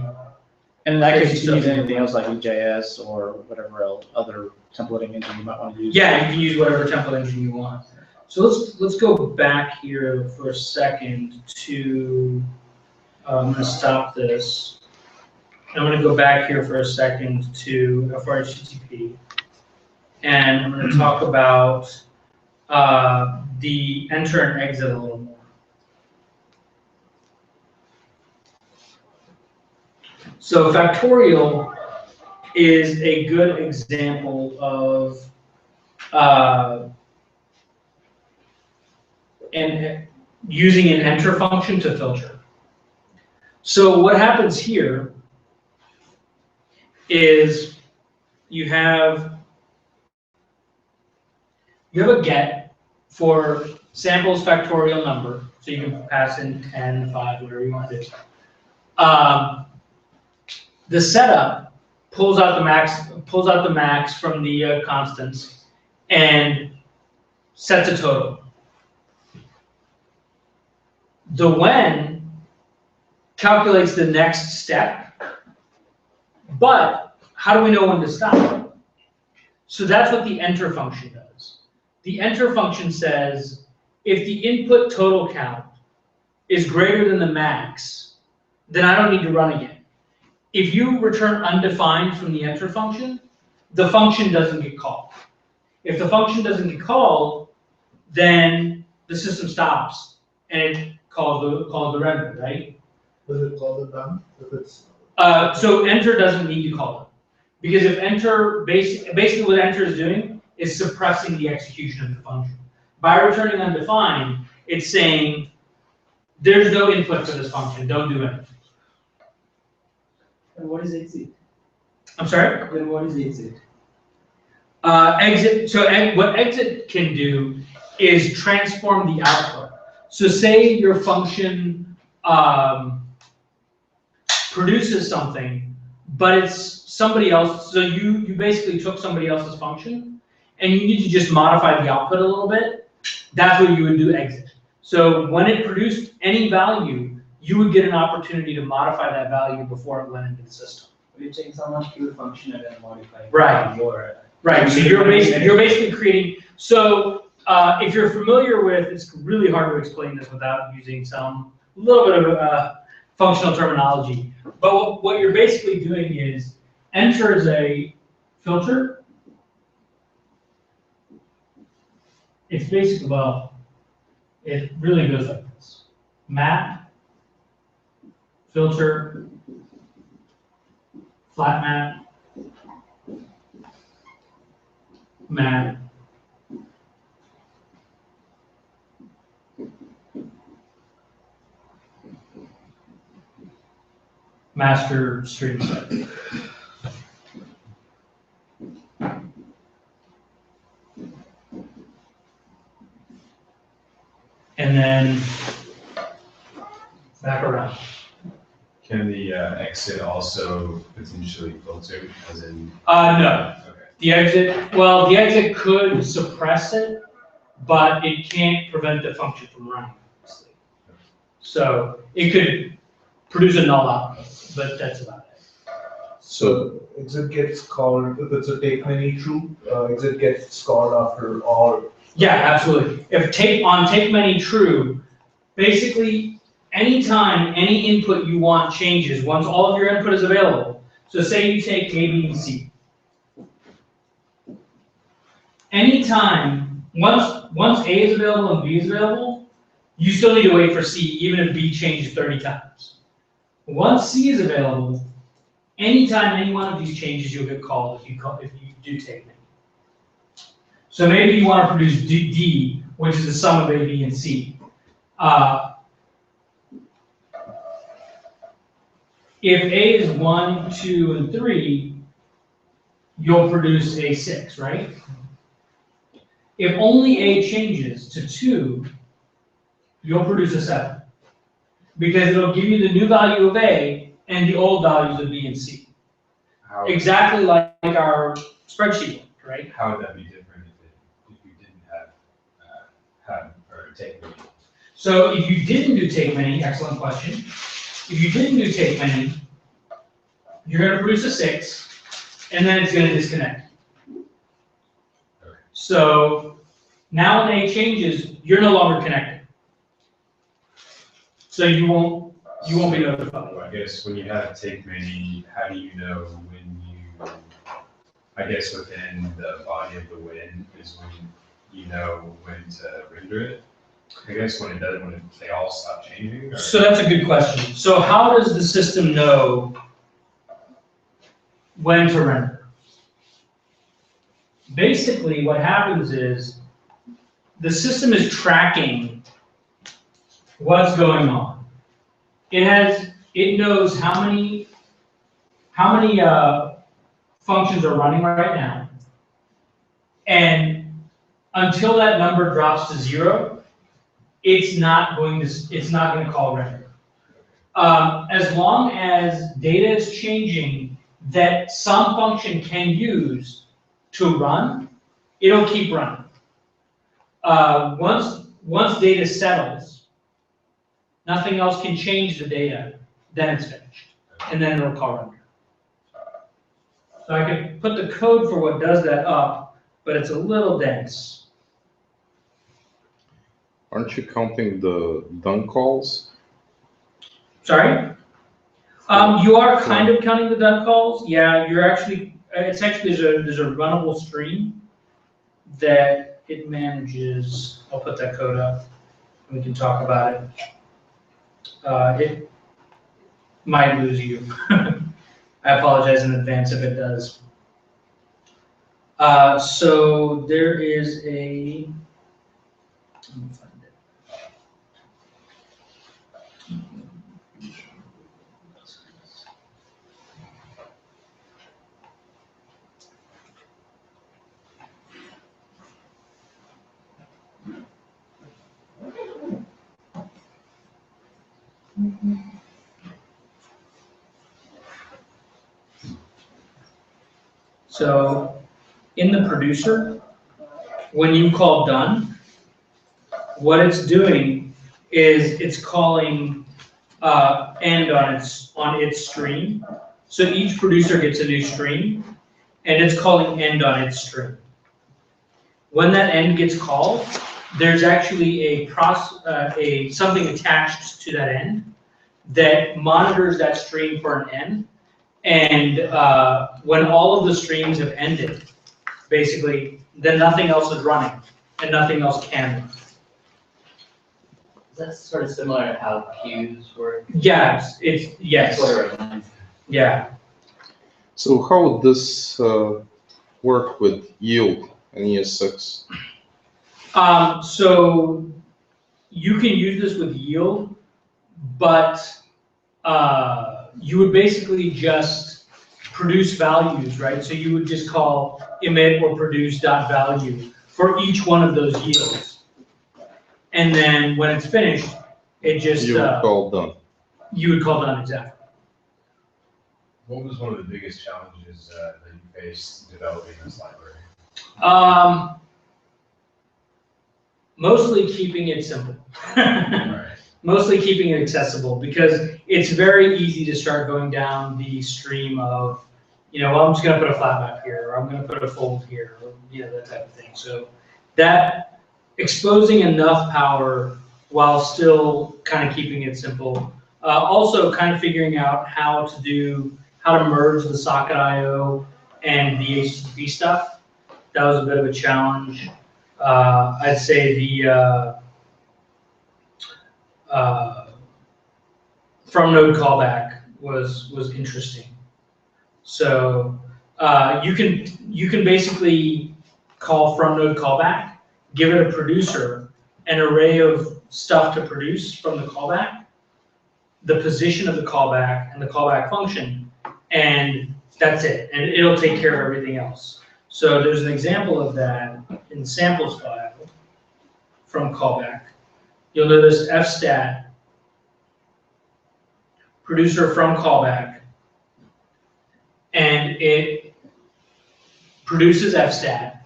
And in that case, you can use anything else like EJS or whatever else, other templating engine you might want to use. Yeah, you can use whatever template engine you want. So let's go back here for a second to, I'm going to stop this. I'm going to go back here for a second to FRHTTP. And I'm going to talk about the enter and exit a little more. So factorial is a good example of and using an enter function to filter. So what happens here is you have a get for samples factorial number, so you can pass in 10, 5, whatever you want to do. The setup pulls out the max from the constants and sets a total. The when calculates the next step, but how do we know when to stop? So that's what the enter function does. The enter function says if the input total count is greater than the max, then I don't need to run again. If you return undefined from the enter function, the function doesn't get called. If the function doesn't get called, then the system stops and it calls the render, right? Does it call the done if it's? So enter doesn't need to call it, because if enter basically what enter is doing is suppressing the execution of the function. By returning undefined, it's saying there's no input for this function. Don't do anything. And what is exit? I'm sorry? Then what is exit? Exit. So what exit can do is transform the output. So say your function produces something, but it's somebody else. So you basically took somebody else's function, and you need to just modify the output a little bit. That's what you would do exit. So when it produced any value, you would get an opportunity to modify that value before it went into the system. You take someone's pure function and then modify it. Right. Right. So you're basically creating. So if you're familiar with, it's really hard to explain this without using some little bit of functional terminology. But what you're basically doing is enter is a filter. It's basically, well, it really goes like this: map, filter, flat map, map, master string set. And then back around. Can the exit also potentially filter, as in? No. Okay. The exit could suppress it, but it can't prevent the function from running. So it could produce a null output, but that's about it. So exit gets called, if it's a take many true, exit gets called after all. Yeah, absolutely. If take many true, basically anytime any input you want changes, once all of your input is available. So say you take A, B, and C. Anytime, once A is available and B is available, you still need to wait for C, even if B changes 30 times. Once C is available, anytime any one of these changes, you'll get called if you do take many. So maybe you want to produce D, which is the sum of A, B, and C. If A is 1, 2, and 3, you'll produce a 6, right? If only A changes to 2, you'll produce a 7. Because it'll give you the new value of A and the old values of B and C. Exactly like our spreadsheet, right? How would that be different if you didn't have or take many? So if you didn't do take many, excellent question. If you didn't do take many, you're going to produce a 6, and then it's going to disconnect. Okay. So now when A changes, you're no longer connected. So you won't be notified. Well, I guess when you have take many, how do you know when you, I guess within the body of the win is when you know when to render it? I guess when they all stop changing? Or? So that's a good question. So how does the system know when to render? Basically, what happens is the system is tracking what's going on. It knows how many functions are running right now, and until that number drops to 0, it's not going to call render. As long as data is changing that some function can use to run, it'll keep running. Once data settles, nothing else can change the data, then it's finished, and then it'll call render. So I could put the code for what does that up, but it's a little dense. Aren't you counting the done calls? Sorry? You are kind of counting the done calls. Yeah, there's a runnable stream that it manages. I'll put that code up. We can talk about it. It might lose you. I apologize in advance if it does. So there is a, let me find it. So in the producer, when you call done, what it's doing is it's calling end on its stream. So each producer gets a new stream, and it's calling end on its stream. When that end gets called, there's actually something attached to that end that monitors that stream for an end. And when all of the streams have ended, basically, then nothing else is running, and nothing else can run. Is that sort of similar to how queues work? Yes, yes. Sort of reminds me. Yeah. So how would this work with yield in ES6? So you can use this with yield, but you would basically just produce values, right? So you would just call emit or produce dot value for each one of those yields. And then when it's finished, it just You would call done. You would call done, exactly. What was one of the biggest challenges that you faced developing this library? Mostly keeping it simple. Right. Mostly keeping it accessible, because it's very easy to start going down the stream of, well, I'm just going to put a flat map here, or I'm going to put a fold here, or that type of thing. So that exposing enough power while still kind of keeping it simple. Also kind of figuring out how to merge the socket IO and the HTTP stuff. That was a bit of a challenge. I'd say the from node callback was interesting. So you can basically call from node callback, give it a producer, an array of stuff to produce from the callback, the position of the callback and the callback function, and that's it. And it'll take care of everything else. So there's an example of that in the samples file from callback. You'll notice fstat, producer from callback, and it produces fstat.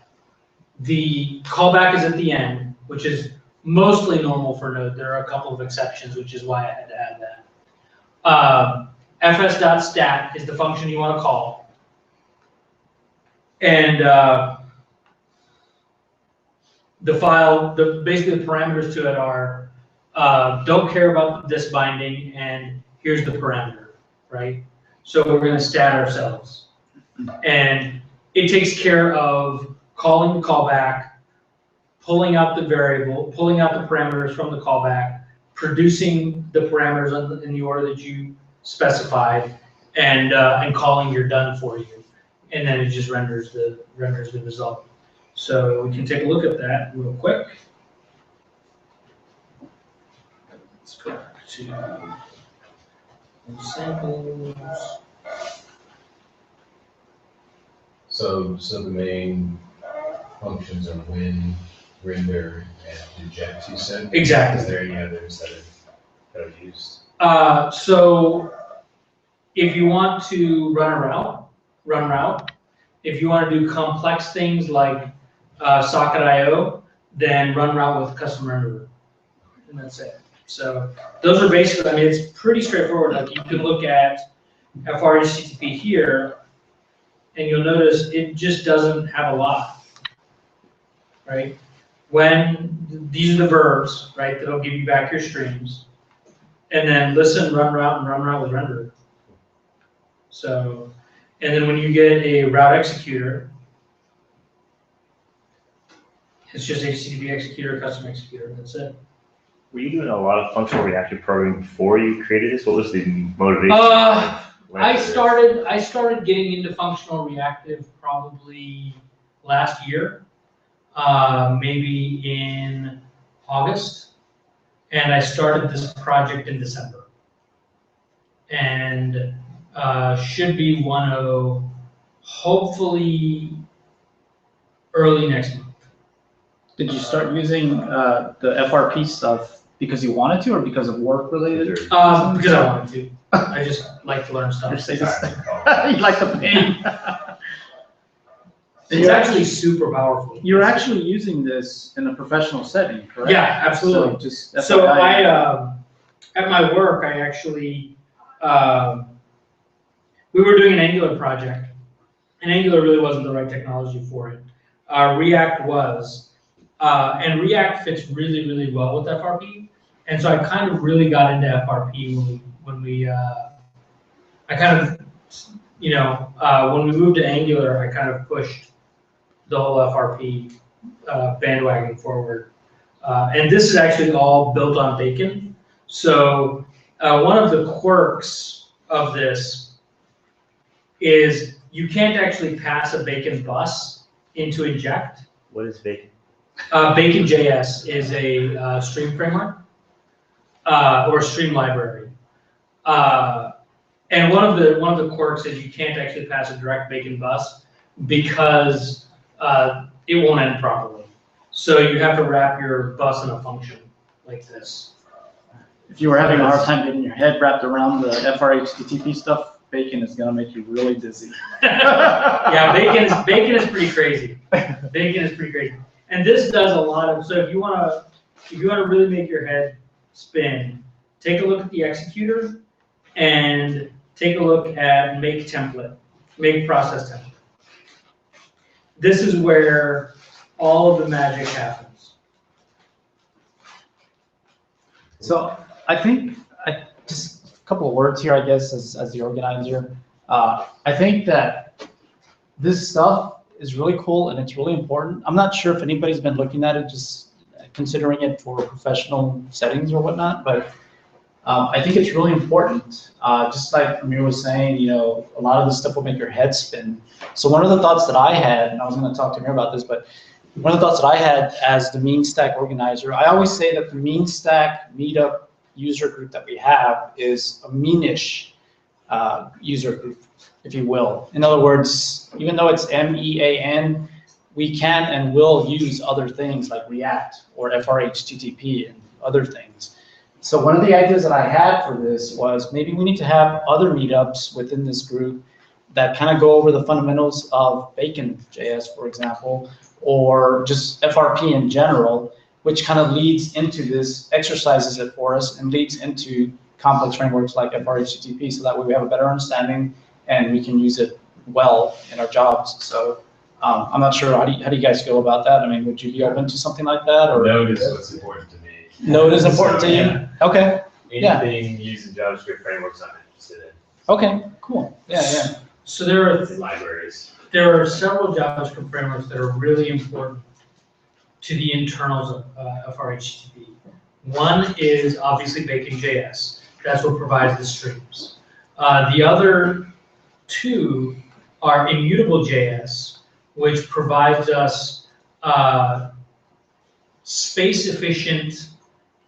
The callback is at the end, which is mostly normal for Node. There are a couple of exceptions, which is why I had to add that. fs.stat is the function you want to call. And the file, basically the parameters to it are, don't care about this binding, and here's the parameter, right? So we're going to stat ourselves. And it takes care of calling the callback, pulling out the variable, pulling out the parameters from the callback, producing the parameters in the order that you specified, and calling your done for you. And then it just renders the result. So we can take a look at that real quick. Let's go back to samples. So the main functions are win, render, and inject, you said? Exactly. Is there any others that are used? So if you want to run route. If you want to do complex things like socket IO, then run route with custom renderer, and that's it. So those are basically, I mean, it's pretty straightforward. Like you can look at FRHTTP here, and you'll notice it just doesn't have a lot, right? When these are the verbs, right, that'll give you back your streams, and then listen, run route, and run route with renderer. So, and then when you get a route executor, it's just HTTP executor, custom executor, that's it. Were you doing a lot of functional reactive programming before you created this? What was the motivation? I started getting into functional reactive probably last year, maybe in August, and I started this project in December. And should be 1.0, hopefully early next month. Did you start using the FRP stuff because you wanted to, or because of work related? Because I wanted to. I just like to learn stuff. You like the pain. It's actually super powerful. You're actually using this in a professional setting, correct? Yeah, absolutely. So I, at my work, I actually, we were doing an Angular project, and Angular really wasn't the right technology for it. React was, and React fits really, really well with FRP. And so I kind of really got into FRP when we I kind of, you know, when we moved to Angular, I kind of pushed the whole FRP bandwagon forward. And this is actually all built on Bacon. So one of the quirks of this is you can't actually pass a Bacon bus into inject. What is Bacon? Bacon.js is a stream framework or stream library. And one of the quirks is you can't actually pass a direct Bacon bus because it won't end properly. So you have to wrap your bus in a function like this. If you were having a hard time getting your head wrapped around the FRHTTP stuff, Bacon is going to make you really dizzy. Yeah, Bacon is pretty crazy. Bacon is pretty crazy. And this does a lot of, so if you want to really make your head spin, take a look at the executor and take a look at make process template. This is where all of the magic happens. So I think, just a couple of words here, I guess, as the organizer. I think that this stuff is really cool and it's really important. I'm not sure if anybody's been looking at it, just considering it for professional settings or whatnot, but I think it's really important. Just like Amir was saying, you know, a lot of this stuff will make your head spin. So one of the thoughts that I had, and I was going to talk to Amir about this, but one of the thoughts that I had as the mean stack organizer, I always say that the mean stack meetup user group that we have is a meanish user group, if you will. In other words, even though it's MEAN, we can and will use other things like React or FRHTTP and other things. So one of the ideas that I had for this was maybe we need to have other meetups within this group that kind of go over the fundamentals of Bacon.js, for example, or just FRP in general, which kind of leads into this, exercises it for us, and leads into complex frameworks like FRHTTP, so that way we have a better understanding and we can use it well in our jobs. So I'm not sure, how do you guys feel about that? I mean, would you be open to something like that? Or Node is what's important to me. Node is important to you? Yeah. Okay. Yeah. Anything using JavaScript frameworks I'm interested in. Okay, cool. Yeah. So there are Libraries. There are several JavaScript frameworks that are really important to the internals of FRHTTP. One is obviously Bacon.js. That's what provides the streams. The other two are Immutable.js, which provides us space-efficient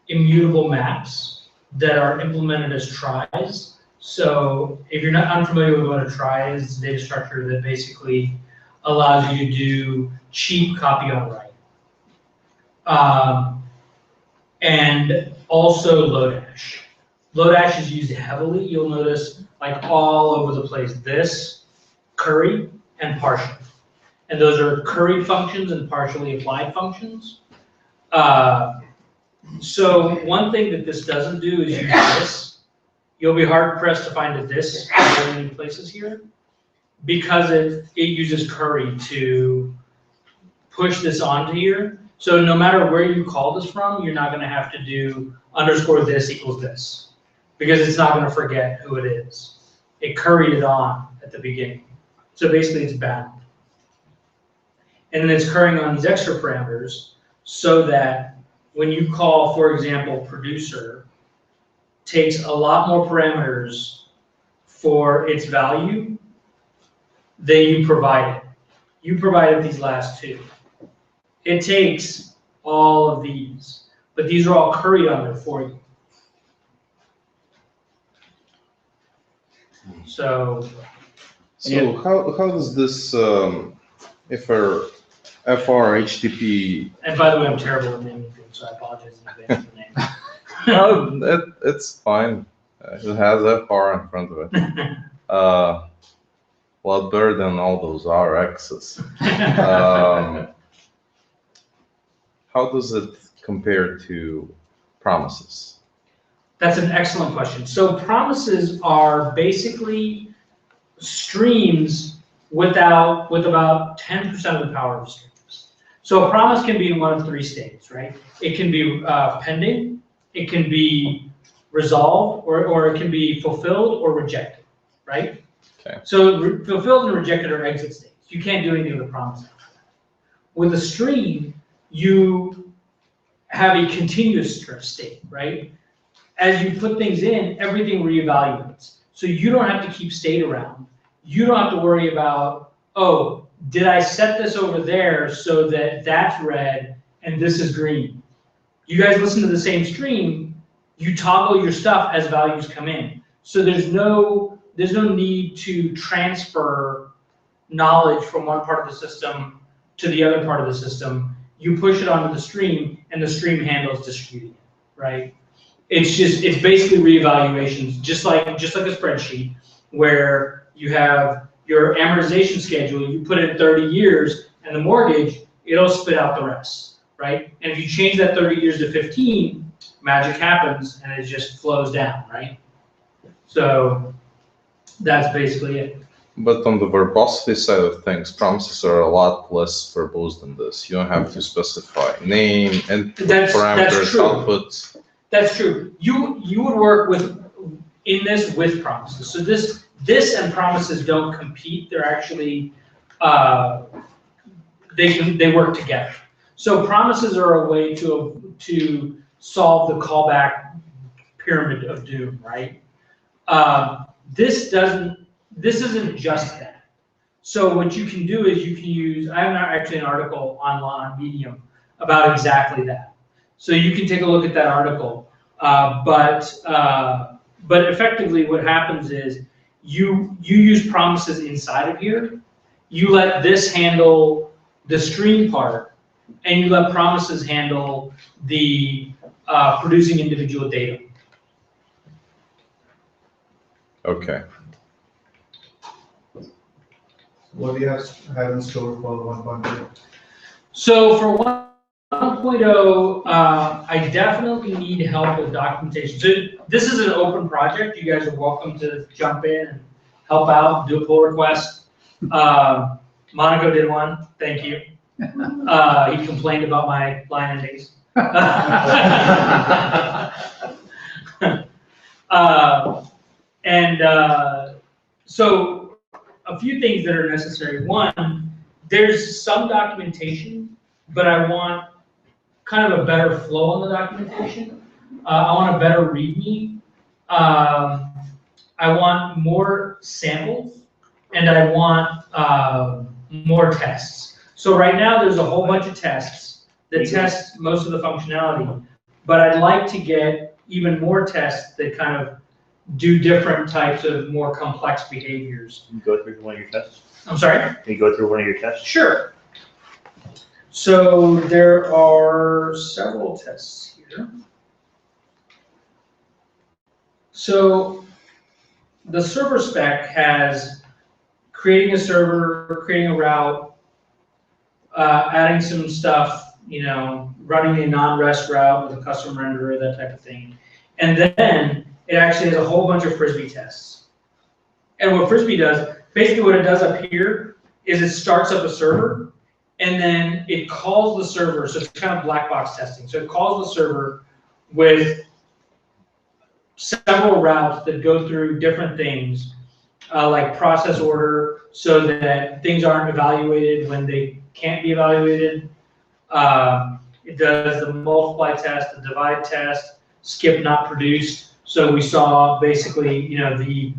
immutable maps that are implemented as tries. So if you're not unfamiliar with what a trie is, it's a data structure that basically allows you to do cheap copy on write. And also Lodash. Lodash is used heavily. You'll notice like all over the place, this, curry, and partial. And those are curried functions and partially applied functions. So one thing that this doesn't do is use this. You'll be hard pressed to find a this in many places here because it uses curry to push this onto here. So no matter where you call this from, you're not going to have to do underscore this equals this because it's not going to forget who it is. It curried it on at the beginning. So basically it's bound. And then it's currying on these extra parameters so that when you call, for example, producer, takes a lot more parameters for its value than you provided. You provided these last two. It takes all of these, but these are all curried on there for you. So how does this FRHTTP? And by the way, I'm terrible at naming things, so I apologize in advance for the name. No, it's fine. It has FR in front of it. A lot better than all those RXs. How does it compare to promises? That's an excellent question. So promises are basically streams with about 10% of the power of streams. So a promise can be in one of three states, right? It can be pending, it can be resolved, or it can be fulfilled or rejected, right? Okay. So fulfilled and rejected are exit states. You can't do anything with a promise after that. With a stream, you have a continuous state, right? As you put things in, everything reevaluates. So you don't have to keep state around. You don't have to worry about, oh, did I set this over there so that that's red and this is green? You guys listen to the same stream, you toggle your stuff as values come in. So there's no need to transfer knowledge from one part of the system to the other part of the system. You push it onto the stream and the stream handles distributing it, right? It's basically reevaluations, just like a spreadsheet where you have your amortization schedule, you put in 30 years and the mortgage, it'll spit out the rest, right? And if you change that 30 years to 15, magic happens and it just flows down, right? So that's basically it. But on the verbosity side of things, promises are a lot less verbose than this. You don't have to specify name, input parameters, outputs. That's true. You would work with with promises. So this and promises don't compete. They're actually they work together. So promises are a way to solve the callback pyramid of doom, right? This isn't just that. So what you can do is you can use, I have actually an article online on Medium about exactly that. So you can take a look at that article. But effectively what happens is you use promises inside of here. You let this handle the stream part, and you let promises handle the producing individual data. Okay. What do you have in store for 1.0? So for 1.0, I definitely need help with documentation. So this is an open project. You guys are welcome to jump in and help out, do a pull request. Monaco did one. Thank you. He complained about my line endings. So a few things that are necessary. One, there's some documentation, but I want kind of a better flow on the documentation. I want a better README. I want more samples, and I want more tests. So right now there's a whole bunch of tests that test most of the functionality, but I'd like to get even more tests that kind of do different types of more complex behaviors. Can you go through one of your tests? I'm sorry? Can you go through one of your tests? Sure. So there are several tests here. So the server spec has creating a server, creating a route, adding some stuff, you know, running a non-rest route with a custom renderer, that type of thing. And then it actually has a whole bunch of Frisbee tests. And what Frisbee does, basically what it does up here is it starts up a server, and then it calls the server, so it's kind of black box testing. So it calls the server with several routes that go through different things, like process order, so that things aren't evaluated when they can't be evaluated. It does the multiply test, the divide test, skip not produced. So we saw basically, you know, the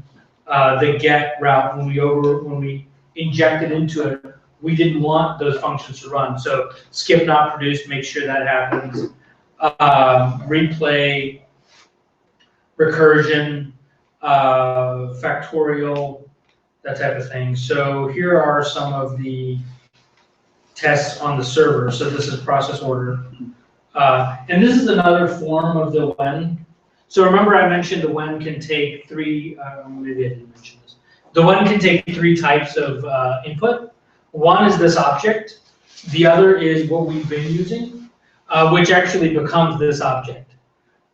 get route when we injected into it, we didn't want those functions to run. So skip not produced, make sure that happens. Replay, recursion, factorial, that type of thing. So here are some of the tests on the server. So this is process order. And this is another form of the when. So remember I mentioned the when can take three, maybe I didn't mention this. The when can take three types of input. One is this object. The other is what we've been using, which actually becomes this object.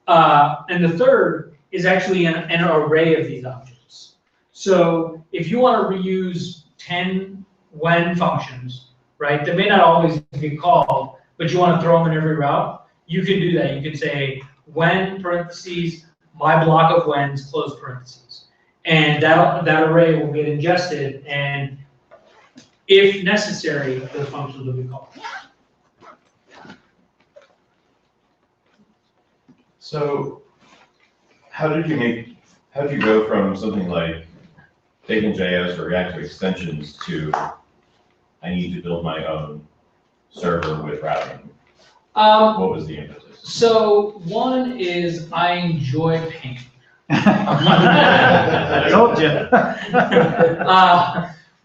And the third is actually an array of these objects. So if you want to reuse 10 when functions, right, that may not always be called, but you want to throw them in every route, you can do that. You can say when parentheses, my block of whens, close parentheses. And that array will get ingested, and if necessary, those functions will be called. So how did you go from something like Bacon.js or reactive extensions to I need to build my own server with routing? What was the impetus? So one is I enjoy pain. I told you.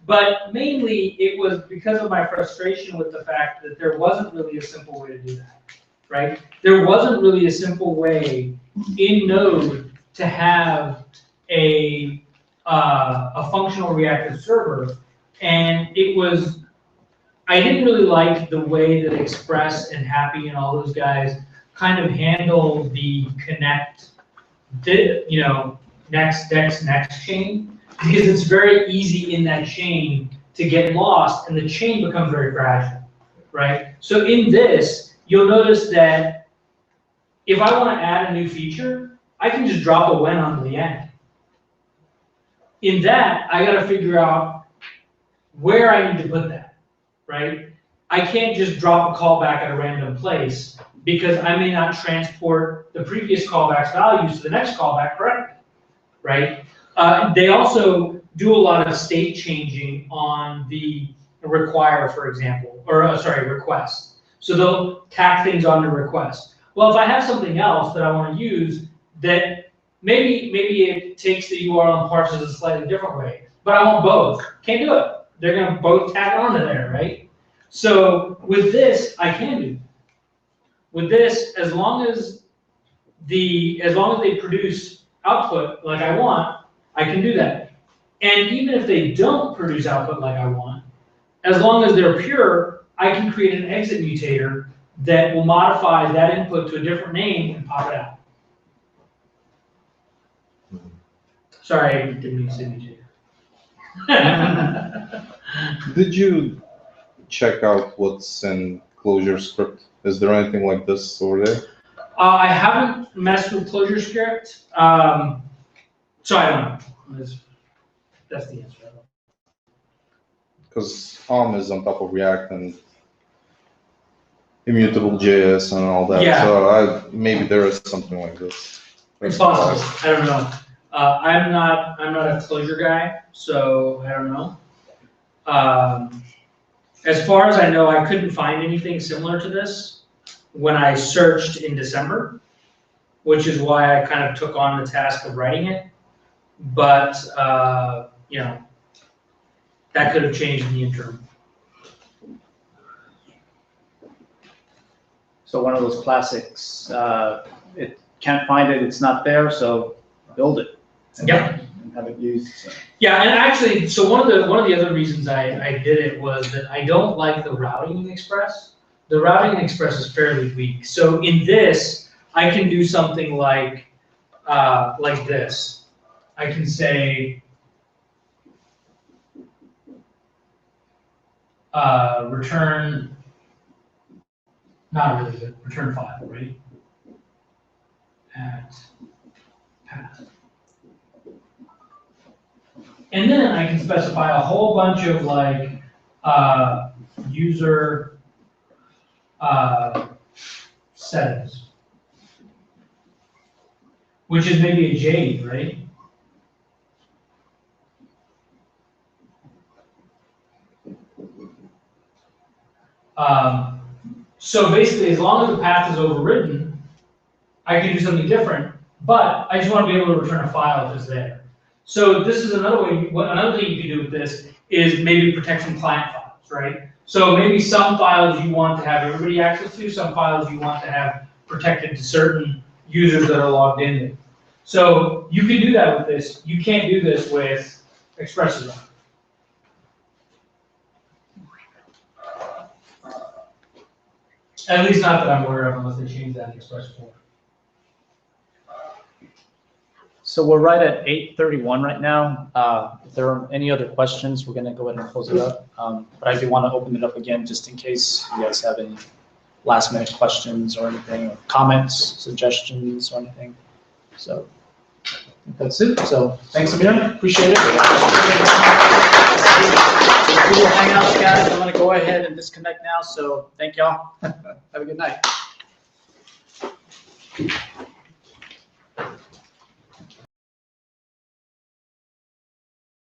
But mainly it was because of my frustration with the fact that there wasn't really a simple way to do that, right? There wasn't really a simple way in Node to have a functional reactive server, and I didn't really like the way that Express and Happy and all those guys kind of handle the connect, next chain, because it's very easy in that chain to get lost, and the chain becomes very fragile, right? So in this, you'll notice that if I want to add a new feature, I can just drop a when onto the end. In that, I got to figure out where I need to put that, right? I can't just drop a callback at a random place, because I may not transport the previous callback's values to the next callback correctly, right? They also do a lot of state changing on the require, for example, or request. So they'll tack things on the request. Well, if I have something else that I want to use that maybe it takes the URL and parses it a slightly different way, but I want both. Can't do it. They're going to both tack onto there, right? So with this, I can do. With this, as long as they produce output like I want, I can do that. And even if they don't produce output like I want, as long as they're pure, I can create an exit mutator that will modify that input to a different name and pop it out. Sorry, I didn't mean to say mutator. Did you check out what's in ClojureScript? Is there anything like this over there? I haven't messed with ClojureScript, so I don't know. That's the answer. Because is on top of React and Immutable.js and all that. Yeah. So maybe there is something like this. It's possible. I don't know. I'm not a Clojure guy, so I don't know. As far as I know, I couldn't find anything similar to this when I searched in December, which is why I kind of took on the task of writing it. But you know, that could have changed in the interim. So one of those classics, it can't find it, it's not there, so build it. And have it used. So. Yeah, and actually, so one of the other reasons I did it was that I don't like the routing in Express. The routing in Express is fairly weak. So in this, I can do something like this. I can say return, not really good, return file, right? At path. And then I can specify a whole bunch of like user settings, which is maybe a J, right? So basically, as long as the path is overridden, I can do something different, but I just want to be able to return a file if it's there. So this is another way. Another thing you can do with this is maybe protect some client files, right? So maybe some files you want to have everybody access to, some files you want to have protected to certain users that are logged in. So you can do that with this. You can't do this with ExpressJS. At least not that I'm aware of, unless they change that in Express 4. So we're right at 8:31 right now. If there are any other questions, we're going to go ahead and close it up. But I do want to open it up again just in case you guys have any last minute questions or anything, or comments, suggestions, or anything. So I think that's it. So thanks, Amir. Appreciate it. Google Hangouts, guys. I'm going to go ahead and disconnect now. So thank y'all. Have a good night.